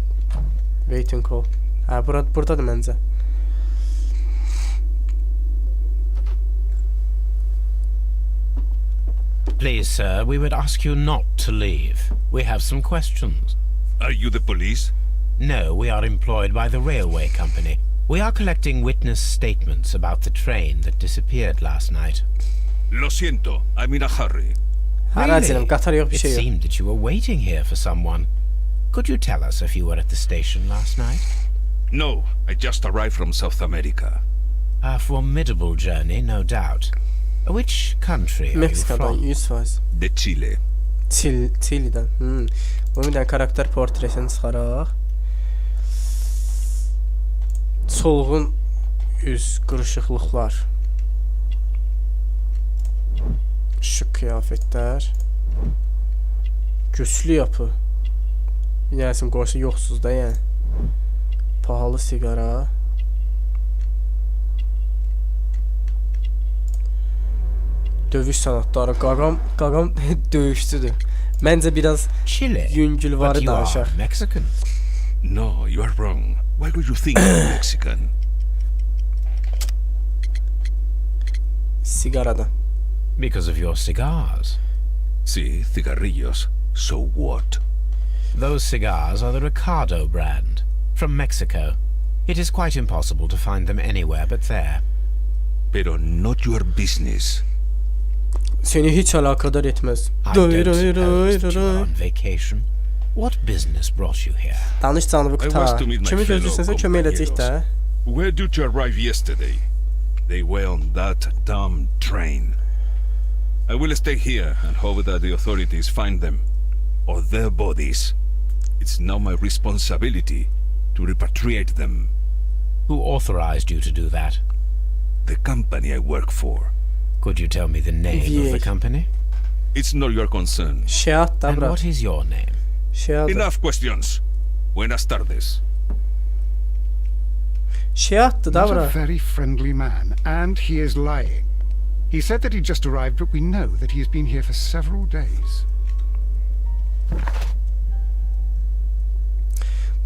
Waiting call. Ha, buradadır məncə. Please, sir, we would ask you not to leave. We have some questions. Are you the police? No, we are employed by the railway company. We are collecting witness statements about the train that disappeared last night. Lo siento, I'm in a hurry. Really? It seemed that you were waiting here for someone. Could you tell us if you were at the station last night? No, I just arrived from South America. A formidable journey, no doubt. Which country are you from? 100%. De Chile. Chile'den. Bunun bir tane karakter portresini çıxaraq. Solğun üz qırışıqlıqlar. Şık kıyafetler. Güçlü yapı. Bilirsin qoysa yoxsuz da yəni. Pahalı sigara. Dövüş sanatları. Qaqam dövüşçüdür. Məncə biraz yüngül varı danışaq. Mexican? No, you are wrong. Why would you think I'm Mexican? Sigaradan. Because of your cigars. Sí, cigarrillos. So what? Those cigars are the Ricardo brand, from Mexico. It is quite impossible to find them anywhere but there. Pero not your business. Seni hiç alakadar etmez. I don't suppose that you are on vacation. What business brought you here? Danış canlı quta. Kimi gözlürsənsə kömək edəcək də. Where did you arrive yesterday? They were on that damn train. I will stay here and hope that the authorities find them, or their bodies. It's now my responsibility to repatriate them. Who authorized you to do that? The company I work for. Could you tell me the name of the company? It's not your concern. And what is your name? Enough questions. Buenas tardes. He's a very friendly man, and he is lying. He said that he just arrived, but we know that he has been here for several days.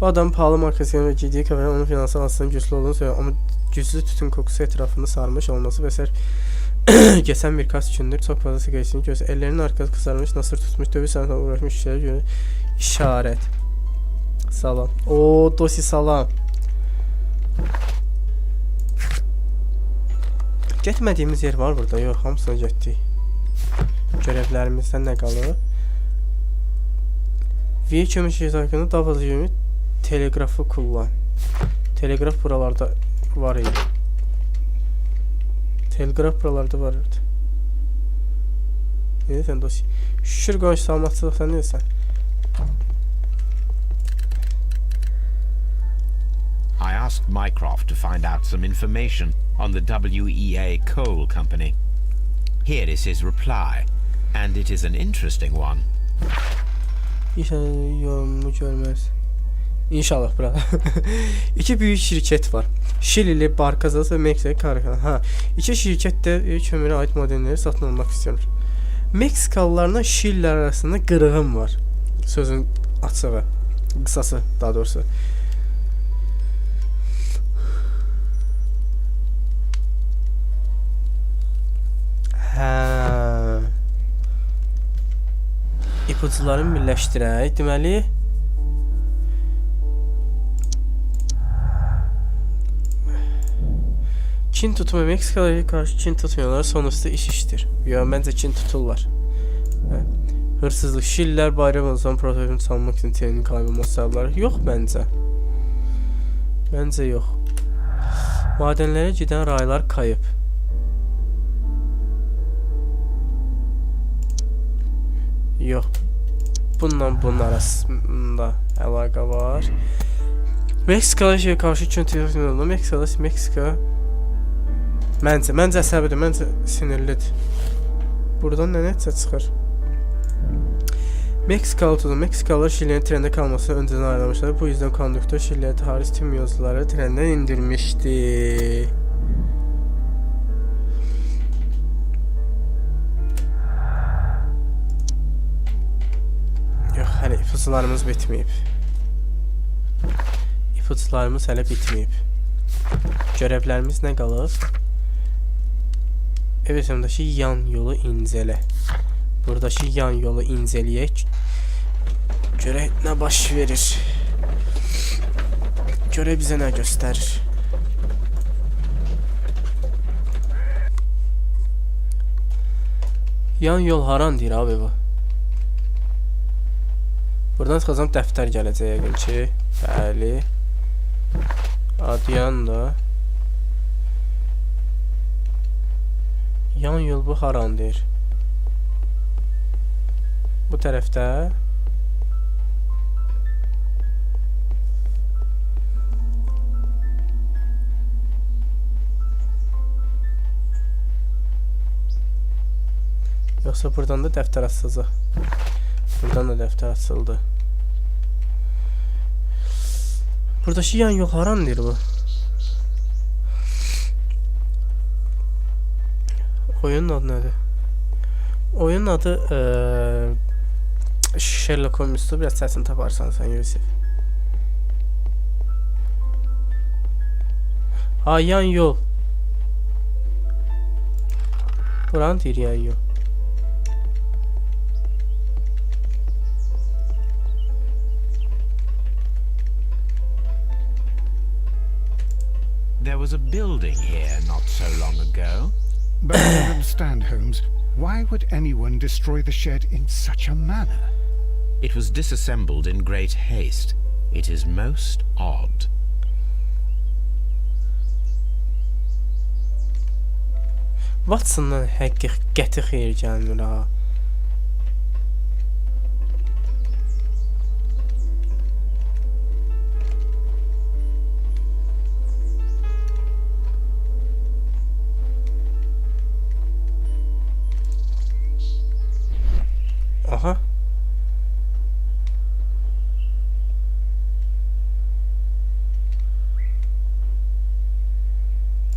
Bu adam pahalı markasının ve giydiği kıyafet onun finansal aslında güçlü olduğunu söylüyor ama güçlü tütün kokusu etrafını sarmış olması ve geçen birkaç gündür çok fazla sigara içtiğini gösteriyor. Ellerinin arkası kızarmış, nasır tutmuş, dövüş sanatına uğraşmış kişilere göre işaret. Salam. Oo, dosi salam. Getmədiyimiz yer var burada, yox, hamısına getdik. Görevlərimizdən nə qalır? V kömür şirkəti haqqında daha fazla görmür. Telegrafı kullan. Telegraf buralarda var idi. Telegraf buralarda var idi. Ne deyirsən dosya? Şükür qonşu salmaqçılıqdan ne deyirsən? I asked Mycroft to find out some information on the WEA Coal Company. Here is his reply, and it is an interesting one. İnşallah yolumu görməz. İnşallah bura. İki büyük şirket var. Şilili, Barkazas ve Meksika Karkan. Ha, iki şirket de kömüre ait modelleri satın almak istiyorlar. Meksikalılarla Şililer arasında qırğın var. Sözün açığı, qısası daha doğrusu. Hə. İpucularını birləşdirək. Deməli, Çin tutma Meksikalıya karşı Çin tutmuyorlar. Sonuçta iş iştir. Ya bence Çin tuturlar. Hırsızlık. Şililer bayram o zaman prototipini çalmak için trenin kaybolması sağlar. Yok bence. Bence yok. Madenlere giden raylar kayıp. Yok. Bunun arasında əlaqə var. Meksikalıya karşı Çin tutmuyorlar. Meksika Məncə əsəbidir, məncə sinirlidir. Buradan nə nəticə çıxır? Meksikalılar Şili'nin trende kalmasını önceden ayarlamışlar. Bu yüzden konduktör Şili'ye hariç tüm yolcuları trenden indirmişti. Yox, hələ ipucularımız bitməyib. İpucularımız hələ bitməyib. Görevlərimiz nə qalıb? Evet, buradaki yan yolu incele. Buradaki yan yolu inceleyek. Göre ne baş verir. Göre bize ne gösterir. Yan yol haran deyir abi bu. Buradan çıxacam dəftər gələcək yəqin ki. Bəli. Adyan da. Yan yol bu haran deyir. Bu tərəfdə yoxsa buradan da dəftər açılacaq. Buradan da dəftər açıldı. Buradakı yan yol haran deyir bu. Oyunun adı nədir? Oyunun adı Sherlock Holmes'tur. Biraz səsini taparsan sen Yusuf. Ha, yan yol. Buranı deyir yan yol. There was a building here not so long ago. But I don't understand, Holmes. Why would anyone destroy the shed in such a manner? It was disassembled in great haste. It is most odd. Watson'dan həqiqəti xeyir gəlmir ha. Aha.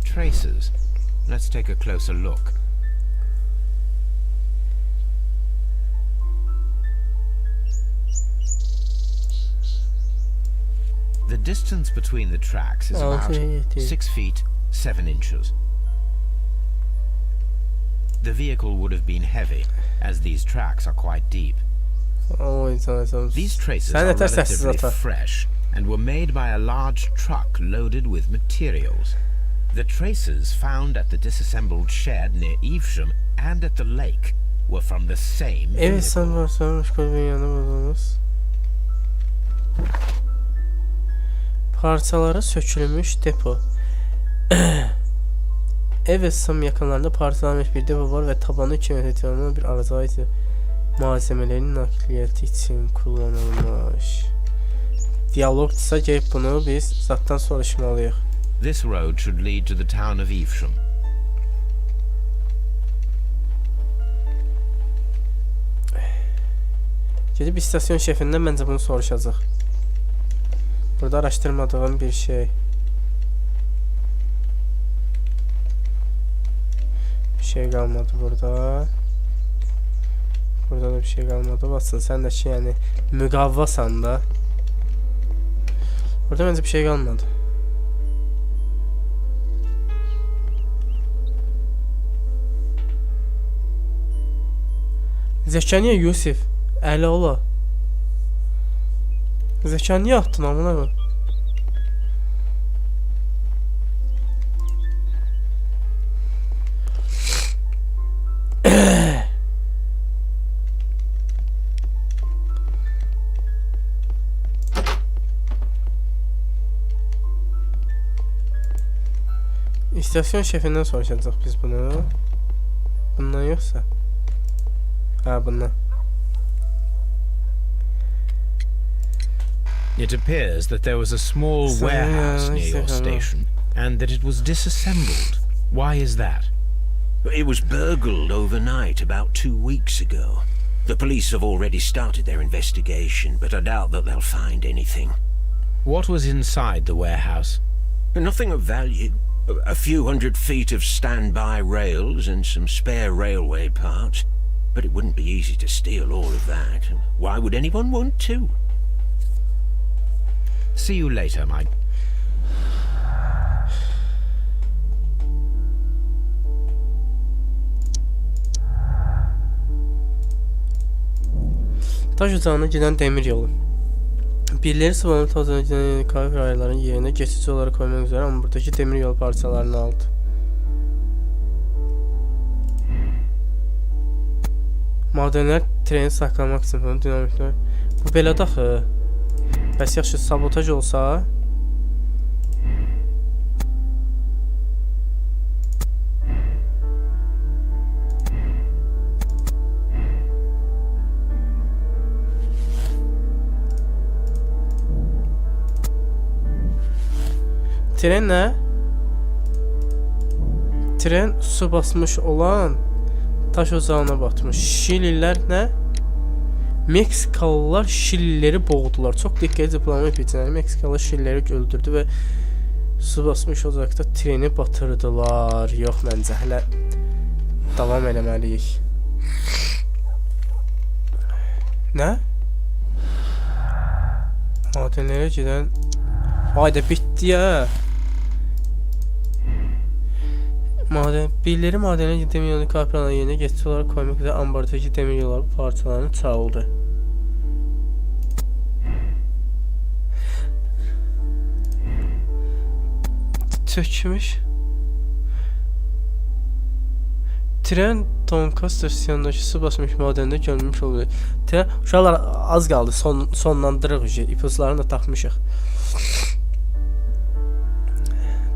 Traces. Let's take a closer look. The distance between the tracks is about 6 feet 7 inches. The vehicle would have been heavy, as these tracks are quite deep. These traces are relatively fresh and were made by a large truck loaded with materials. The traces found at the disassembled shed near Evesham and at the lake were from the same Evet, vehicle. sen varsanmış kulübün yanı buldunuz. Parçalara sökülmüş depo. Evet, Sam yakınlarında parçalanmış bir depo var ve tabanı 2 metre bir arızaydı. Malzemelerin nakliyatı için kullanılmış. Diyalogdursa gelip bunu biz zaten soruşmalıyıq. This road should lead to the town of Evesham. Gedib istasyon şefindən məncə bunu soruşacaq. Burada araşdırmadığım bir şey. Bir şey qalmadı burada. Burada da bir şey qalmadı. Batsın, sən də ki, yəni müqavvasan da. Burada məncə bir şey qalmadı. Zekaniya Yusif, əli ola. Zekaniya attın amına mı? İstasyon şefinden soracağız biz bunu. Bundan yoksa. Ha, bundan. It appears that there was a small warehouse near your station and that it was disassembled. Why is that? It was burgled overnight about 2 weeks ago. The police have already started their investigation, but I doubt that they'll find anything. What was inside the warehouse? Nothing of value. A few hundred feet of standby rails and some spare railway parts. But it wouldn't be easy to steal all of that. Why would anyone want to? See you later, Mike. Taş ocağına giden demir yolu. Birileri sıvanın tozuna giden kahve rayların yerine geçici olarak koymak üzere ama buradaki demir yol parçalarını aldı. Madenler treni saklamak için bunu dinamitler. Bu belə daxı. Bəs yaxşı sabotaj olsa? Tren nə? Tren su basmış olan taş ocağına batmış. Şililər nə? Meksikalılar Şililəri boğdular. Çok dikkatli planlamayıp içinler. Meksikalı Şililəri öldürdü ve su basmış ocaqda treni batırdılar. Yox, məncə hələ davam eləməliyik. Nə? Madenlərə gedən... Hayda, bitdi ya. Birileri madene demir yolu kapranın yerine geçici olarak koymak üzere ambardaki demir yolu parçalarını çaldı. Çökmüş. Tren Doncaster istasyonundaki su basmış madende görülmüş oluyor. Tren, uşaqlar az qaldı, sonlandırırıq, ipuçlarını da taxmışıq.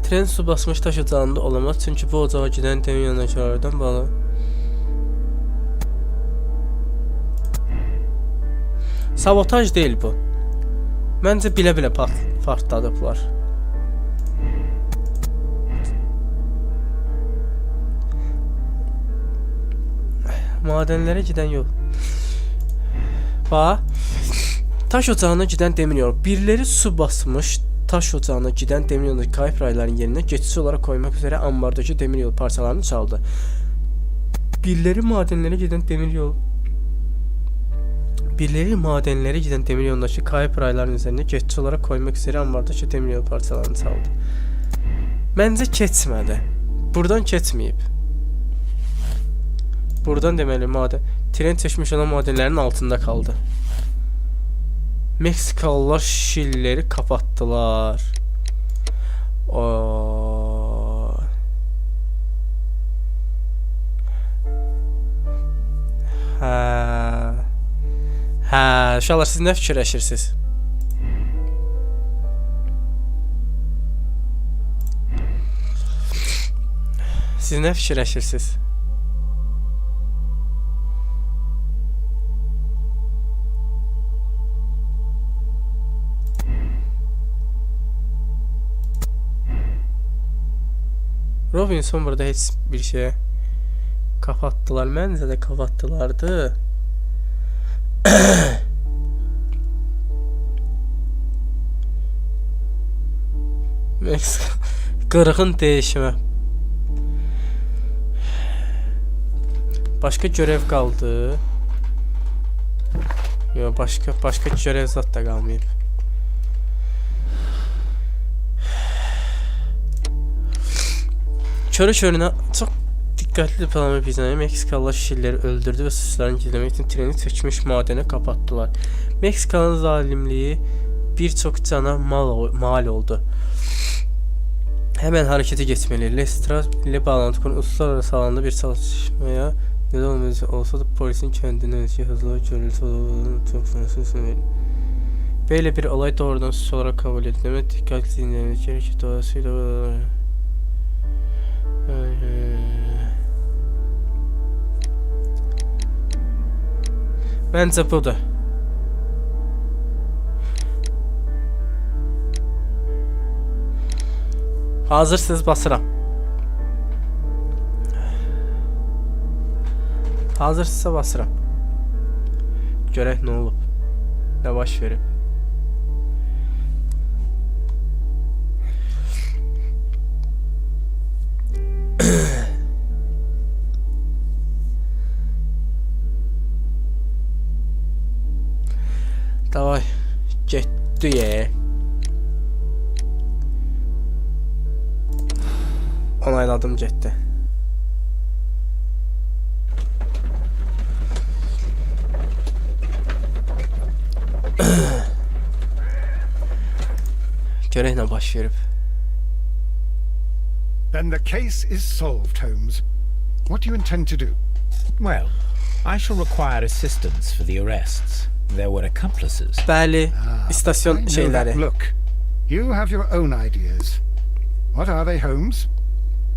Tren su basmış taş ocağında olamaz çünkü bu ocağa giden demir yanıcılardan bağlı. Sabotaj değil bu. Bence bile partladıblar. Madenlere giden yol. Bax. Taş ocağına giden demir yol. Birileri su basmış taş ocağına giden demir yolu kayıp rayların yerine geçici olarak koymak üzere ambardaki demir yolu parçalarını çaldı. Birileri madenlere giden demir yolundaki kayıp rayların üzerine geçici olarak koymak üzere ambardaki demir yolu parçalarını çaldı. Bence keçmədi. Buradan keçməyib. Buradan deməli tren çəkmiş olan madenlerin altında kaldı. Meksikalılar Şililəri kapattılar. uşaqlar siz nə fikirləşirsiniz? Siz nə fikirləşirsiniz? Robinson burada heç bir şeye kapattılar. Məncə də kapattılardı. Qırğın değişmə. Başqa görev qaldı. Yo, başqa görev zat da qalmayıb. Körü-körünə çox diqqətli planlama bizə Meksikalılar şişirləri öldürdü və suçlarını gizləmək üçün treni çəkmiş madənə kapatdılar. Meksikanın zalimliyi bir çox cana mal oldu. Hemen harekete geçmeli. Lestras ile bağlantı kurun. Uluslararası alanda bir çalışmaya neden olsa da polisin kendine özgü hızlı görüntü çok verin. Böyle bir olay doğrudan suç olarak kabul edilemez. Dikkatli dinlemeniz gerekir. Dolayısıyla bence bu da. Hazırsınız, basıram. Hazırsınızsa basıram. Görək nə olub. Nə baş verib. Davay, getdi ye. Onayladım, getdi. Görək nə baş verib. Then the case is solved, Holmes. What do you intend to do? Well, I shall require assistance for the arrests. There were accomplices. Bəli, istasyon I know şeyləri. that. Look, you have your own ideas. What are they, Holmes?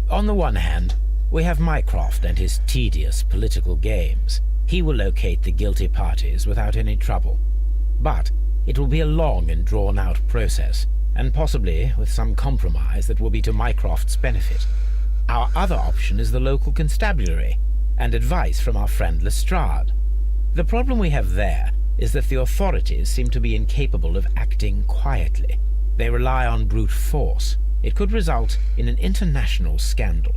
On the one hand, we have Mycroft and his tedious political games. He will locate the guilty parties without any trouble. But it will be a long and drawn-out process, and possibly with some compromise that will be to Mycroft's benefit. Our other option is the local constabulary, and advice from our friend Lestrade. The problem we have there is that the authorities seem to be incapable of acting quietly. They rely on brute force. It could result in an international scandal.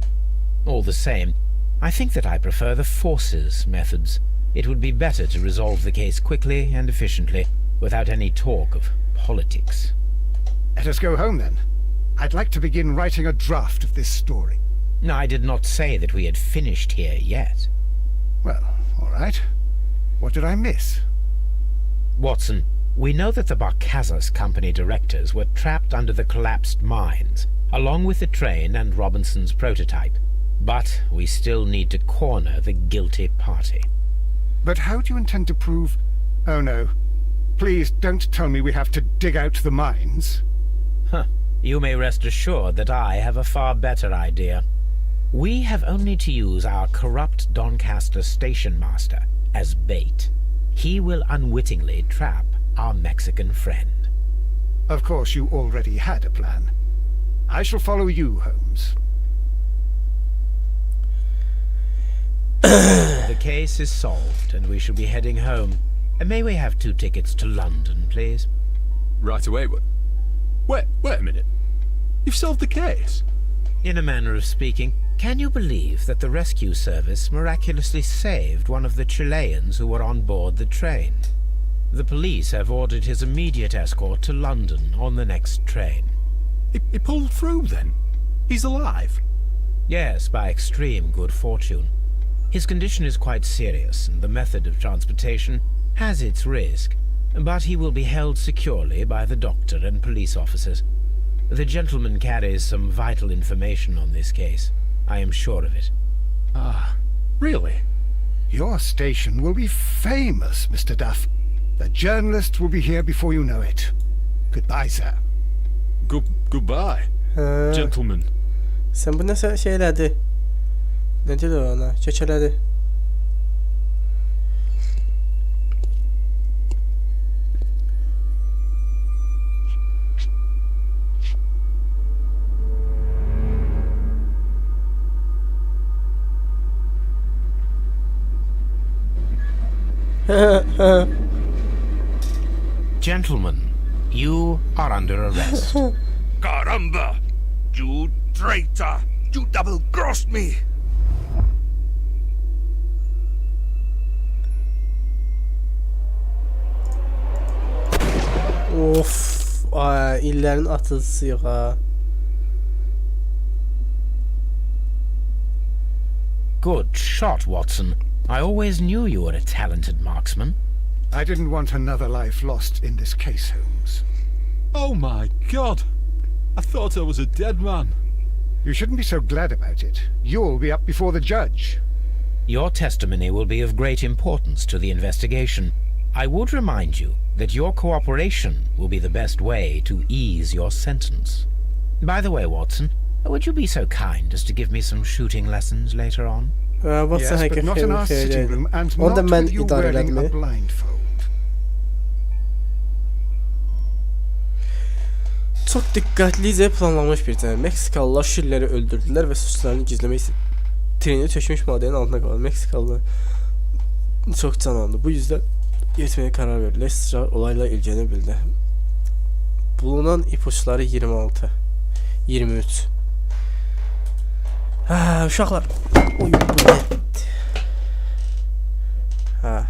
All the same, I think that I prefer the forces methods. It would be better to resolve the case quickly and efficiently, without any talk of politics. Let us go home, then. I'd like to begin writing a draft of this story. No, I did not say that we had finished here yet. Well, all right. What did I miss? Watson, we know that the Barcazas Company directors were trapped under the collapsed mines, along with the train and Robinson's prototype. But we still need to corner the guilty party. But how do you intend to prove... Oh, no. Please don't tell me we have to dig out the mines. Huh. You may rest assured that I have a far better idea. We have only to use our corrupt Doncaster station master as bait. He will unwittingly trap our Mexican friend. Of course, you already had a plan. I shall follow you, Holmes. The case is solved, and we shall be heading home. May we have 2 tickets to London, please? Right away, but... Wait a minute. You've solved the case? In a manner of speaking, can you believe that the rescue service miraculously saved one of the Chileans who were on board the train? The police have ordered his immediate escort to London on the next train. He pulled through, then? He's alive? Yes, by extreme good fortune. His condition is quite serious, and the method of transportation has its risk, but he will be held securely by the doctor and police officers. The gentleman carries some vital information on this case. I am sure of it. Ah, really? Your station will be famous, Mr. Duff. The journalist will be here before you know it. Goodbye, sir. Goodbye, gentlemen. Sən bu nəsə şey elədi. Nə deyirlər ona? Kəkələdi. Gentlemen, you are under arrest. Caramba! You traitor! You double-crossed me! Of, illərin atılsıyıq ha. Good shot, Watson. I always knew you were a talented marksman. I didn't want another life lost in this case, Holmes. Oh my God! I thought I was a dead man. You shouldn't be so glad about it. You'll be up before the judge. Your testimony will be of great importance to the investigation. I would remind you that your cooperation will be the best way to ease your sentence. By the way, Watson, would you be so kind as to give me some shooting lessons later on? Yes, but not in our sitting room and not with you wearing a blindfold. Çox diqqətlicə planlanmış bir cənab. Meksikalılar şirləri öldürdülər və suçlarını gizləmək treni tökmüş madenin altına qaldı. Meksikalılar çox can aldı. Bu yüzden getməyə qərar verdilər. Sıra olayla ilgilənə bildi. Bulunan ipuçları 26, 23. Uşaqlar. Oy, bu nə?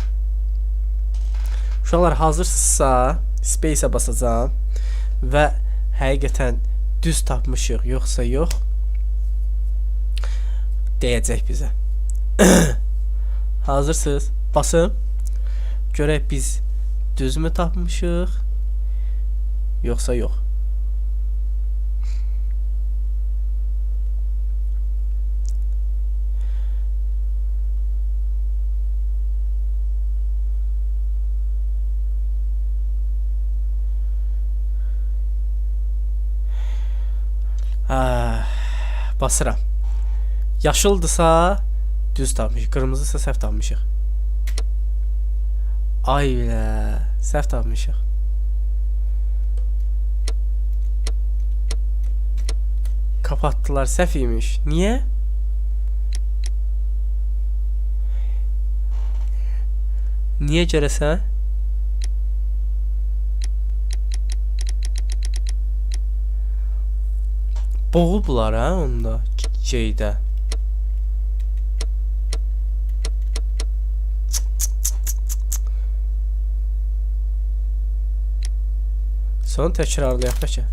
Uşaqlar hazırsınızsa space-ə basacağam və həqiqətən düz tapmışıq, yoxsa yox deyəcək bizə. Hazırsınız? Basım. Görək biz düzmü tapmışıq, yoxsa yox. Basıram. Yaşıldısa düz tapmışıq, qırmızısa səhv tapmışıq. Ay bilə, səhv tapmışıq. Kapatdılar, səhv imiş. Niyə? Niyə görəsən? Boğublar ha onda şeydə. Son təkrarlayaq da ki.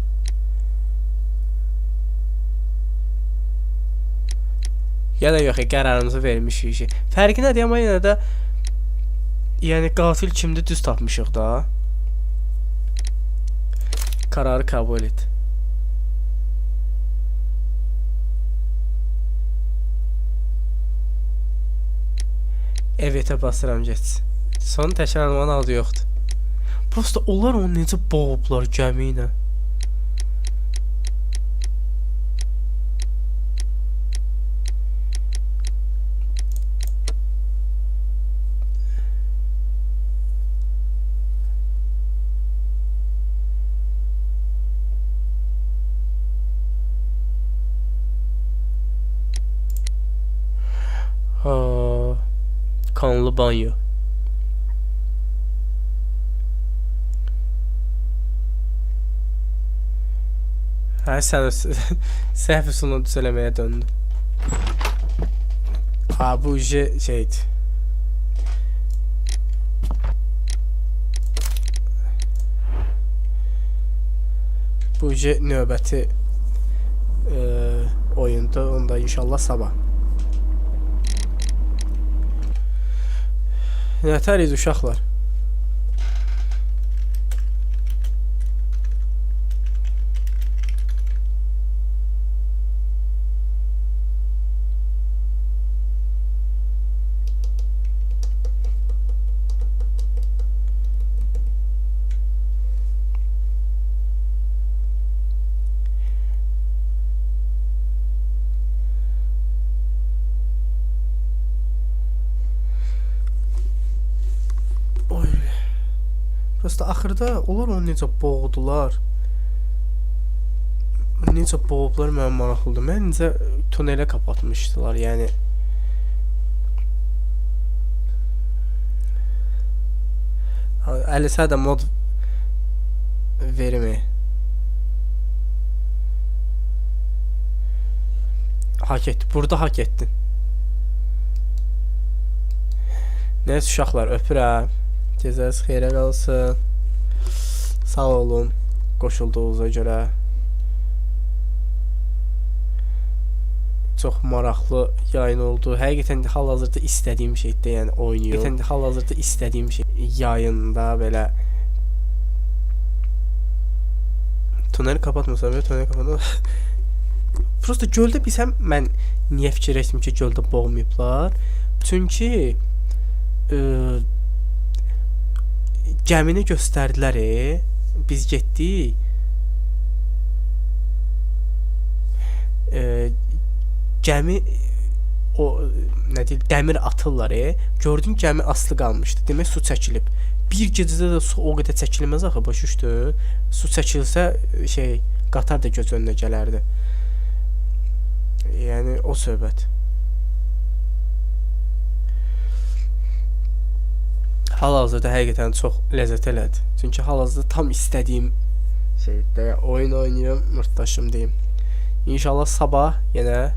Ya da yox, qərarımızı vermişik. Fərqi nədir, amma yenə də yəni qatil kimdir düz tapmışıq da. Qararı qəbul et. Evetə basıram getsin. Son təkrarlamanın adı yoxdur. Prosta onlar onu necə boğublar gəmi ilə. Kanlı banyo. Sən səhv üsulunu düz eləməyə döndü. Bu şeydir. Bu növbəti oyunda, onda inşallah sabah. Nətəriz uşaqlar? Prosta axırda olur onu necə boğdular. Necə boğublar mənim maraqlıdır. Mən necə tunelə kapatmışdılar, yəni. Əlisə də mod verimi. Hak etdi. Burada hak etdin. Neyse uşaqlar, öpürəm. Gecəniz xeyrə qalsın. Sağ olun qoşulduğunuza görə. Çox maraqlı yayın oldu. Həqiqətən hal-hazırda istədiyim şeydə, yəni oynayır. Həqiqətən hal-hazırda istədiyim şey yayında belə tuneli kapatmasam ya, tuneli kapatmasam. Prosta göldə bilsəm mən niyə fikirləşdim ki, göldə boğmayıblar? Çünki gəmini göstərdilər. Biz getdik. Gəmi o nə deyil, dəmir atırlar. Gördün gəmi asılı qalmışdı. Demək su çəkilib. Bir gecədə də su o qədər çəkilməz axı, başa düşdü. Su çəkilsə qatar da göz önünə gələrdi. Yəni o söhbət. Hal-hazırda həqiqətən çox ləzzət elədi. Çünki hal-hazırda tam istədiyim şeydə oyun oynayıram, mırtdaşım deyim. İnşallah sabah yenə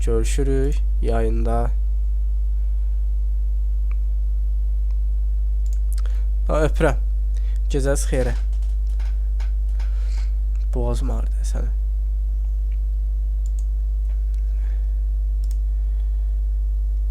görüşürük yayında. Öpürəm. Gecəniz xeyrə. Boğazım ağrıdı sənə.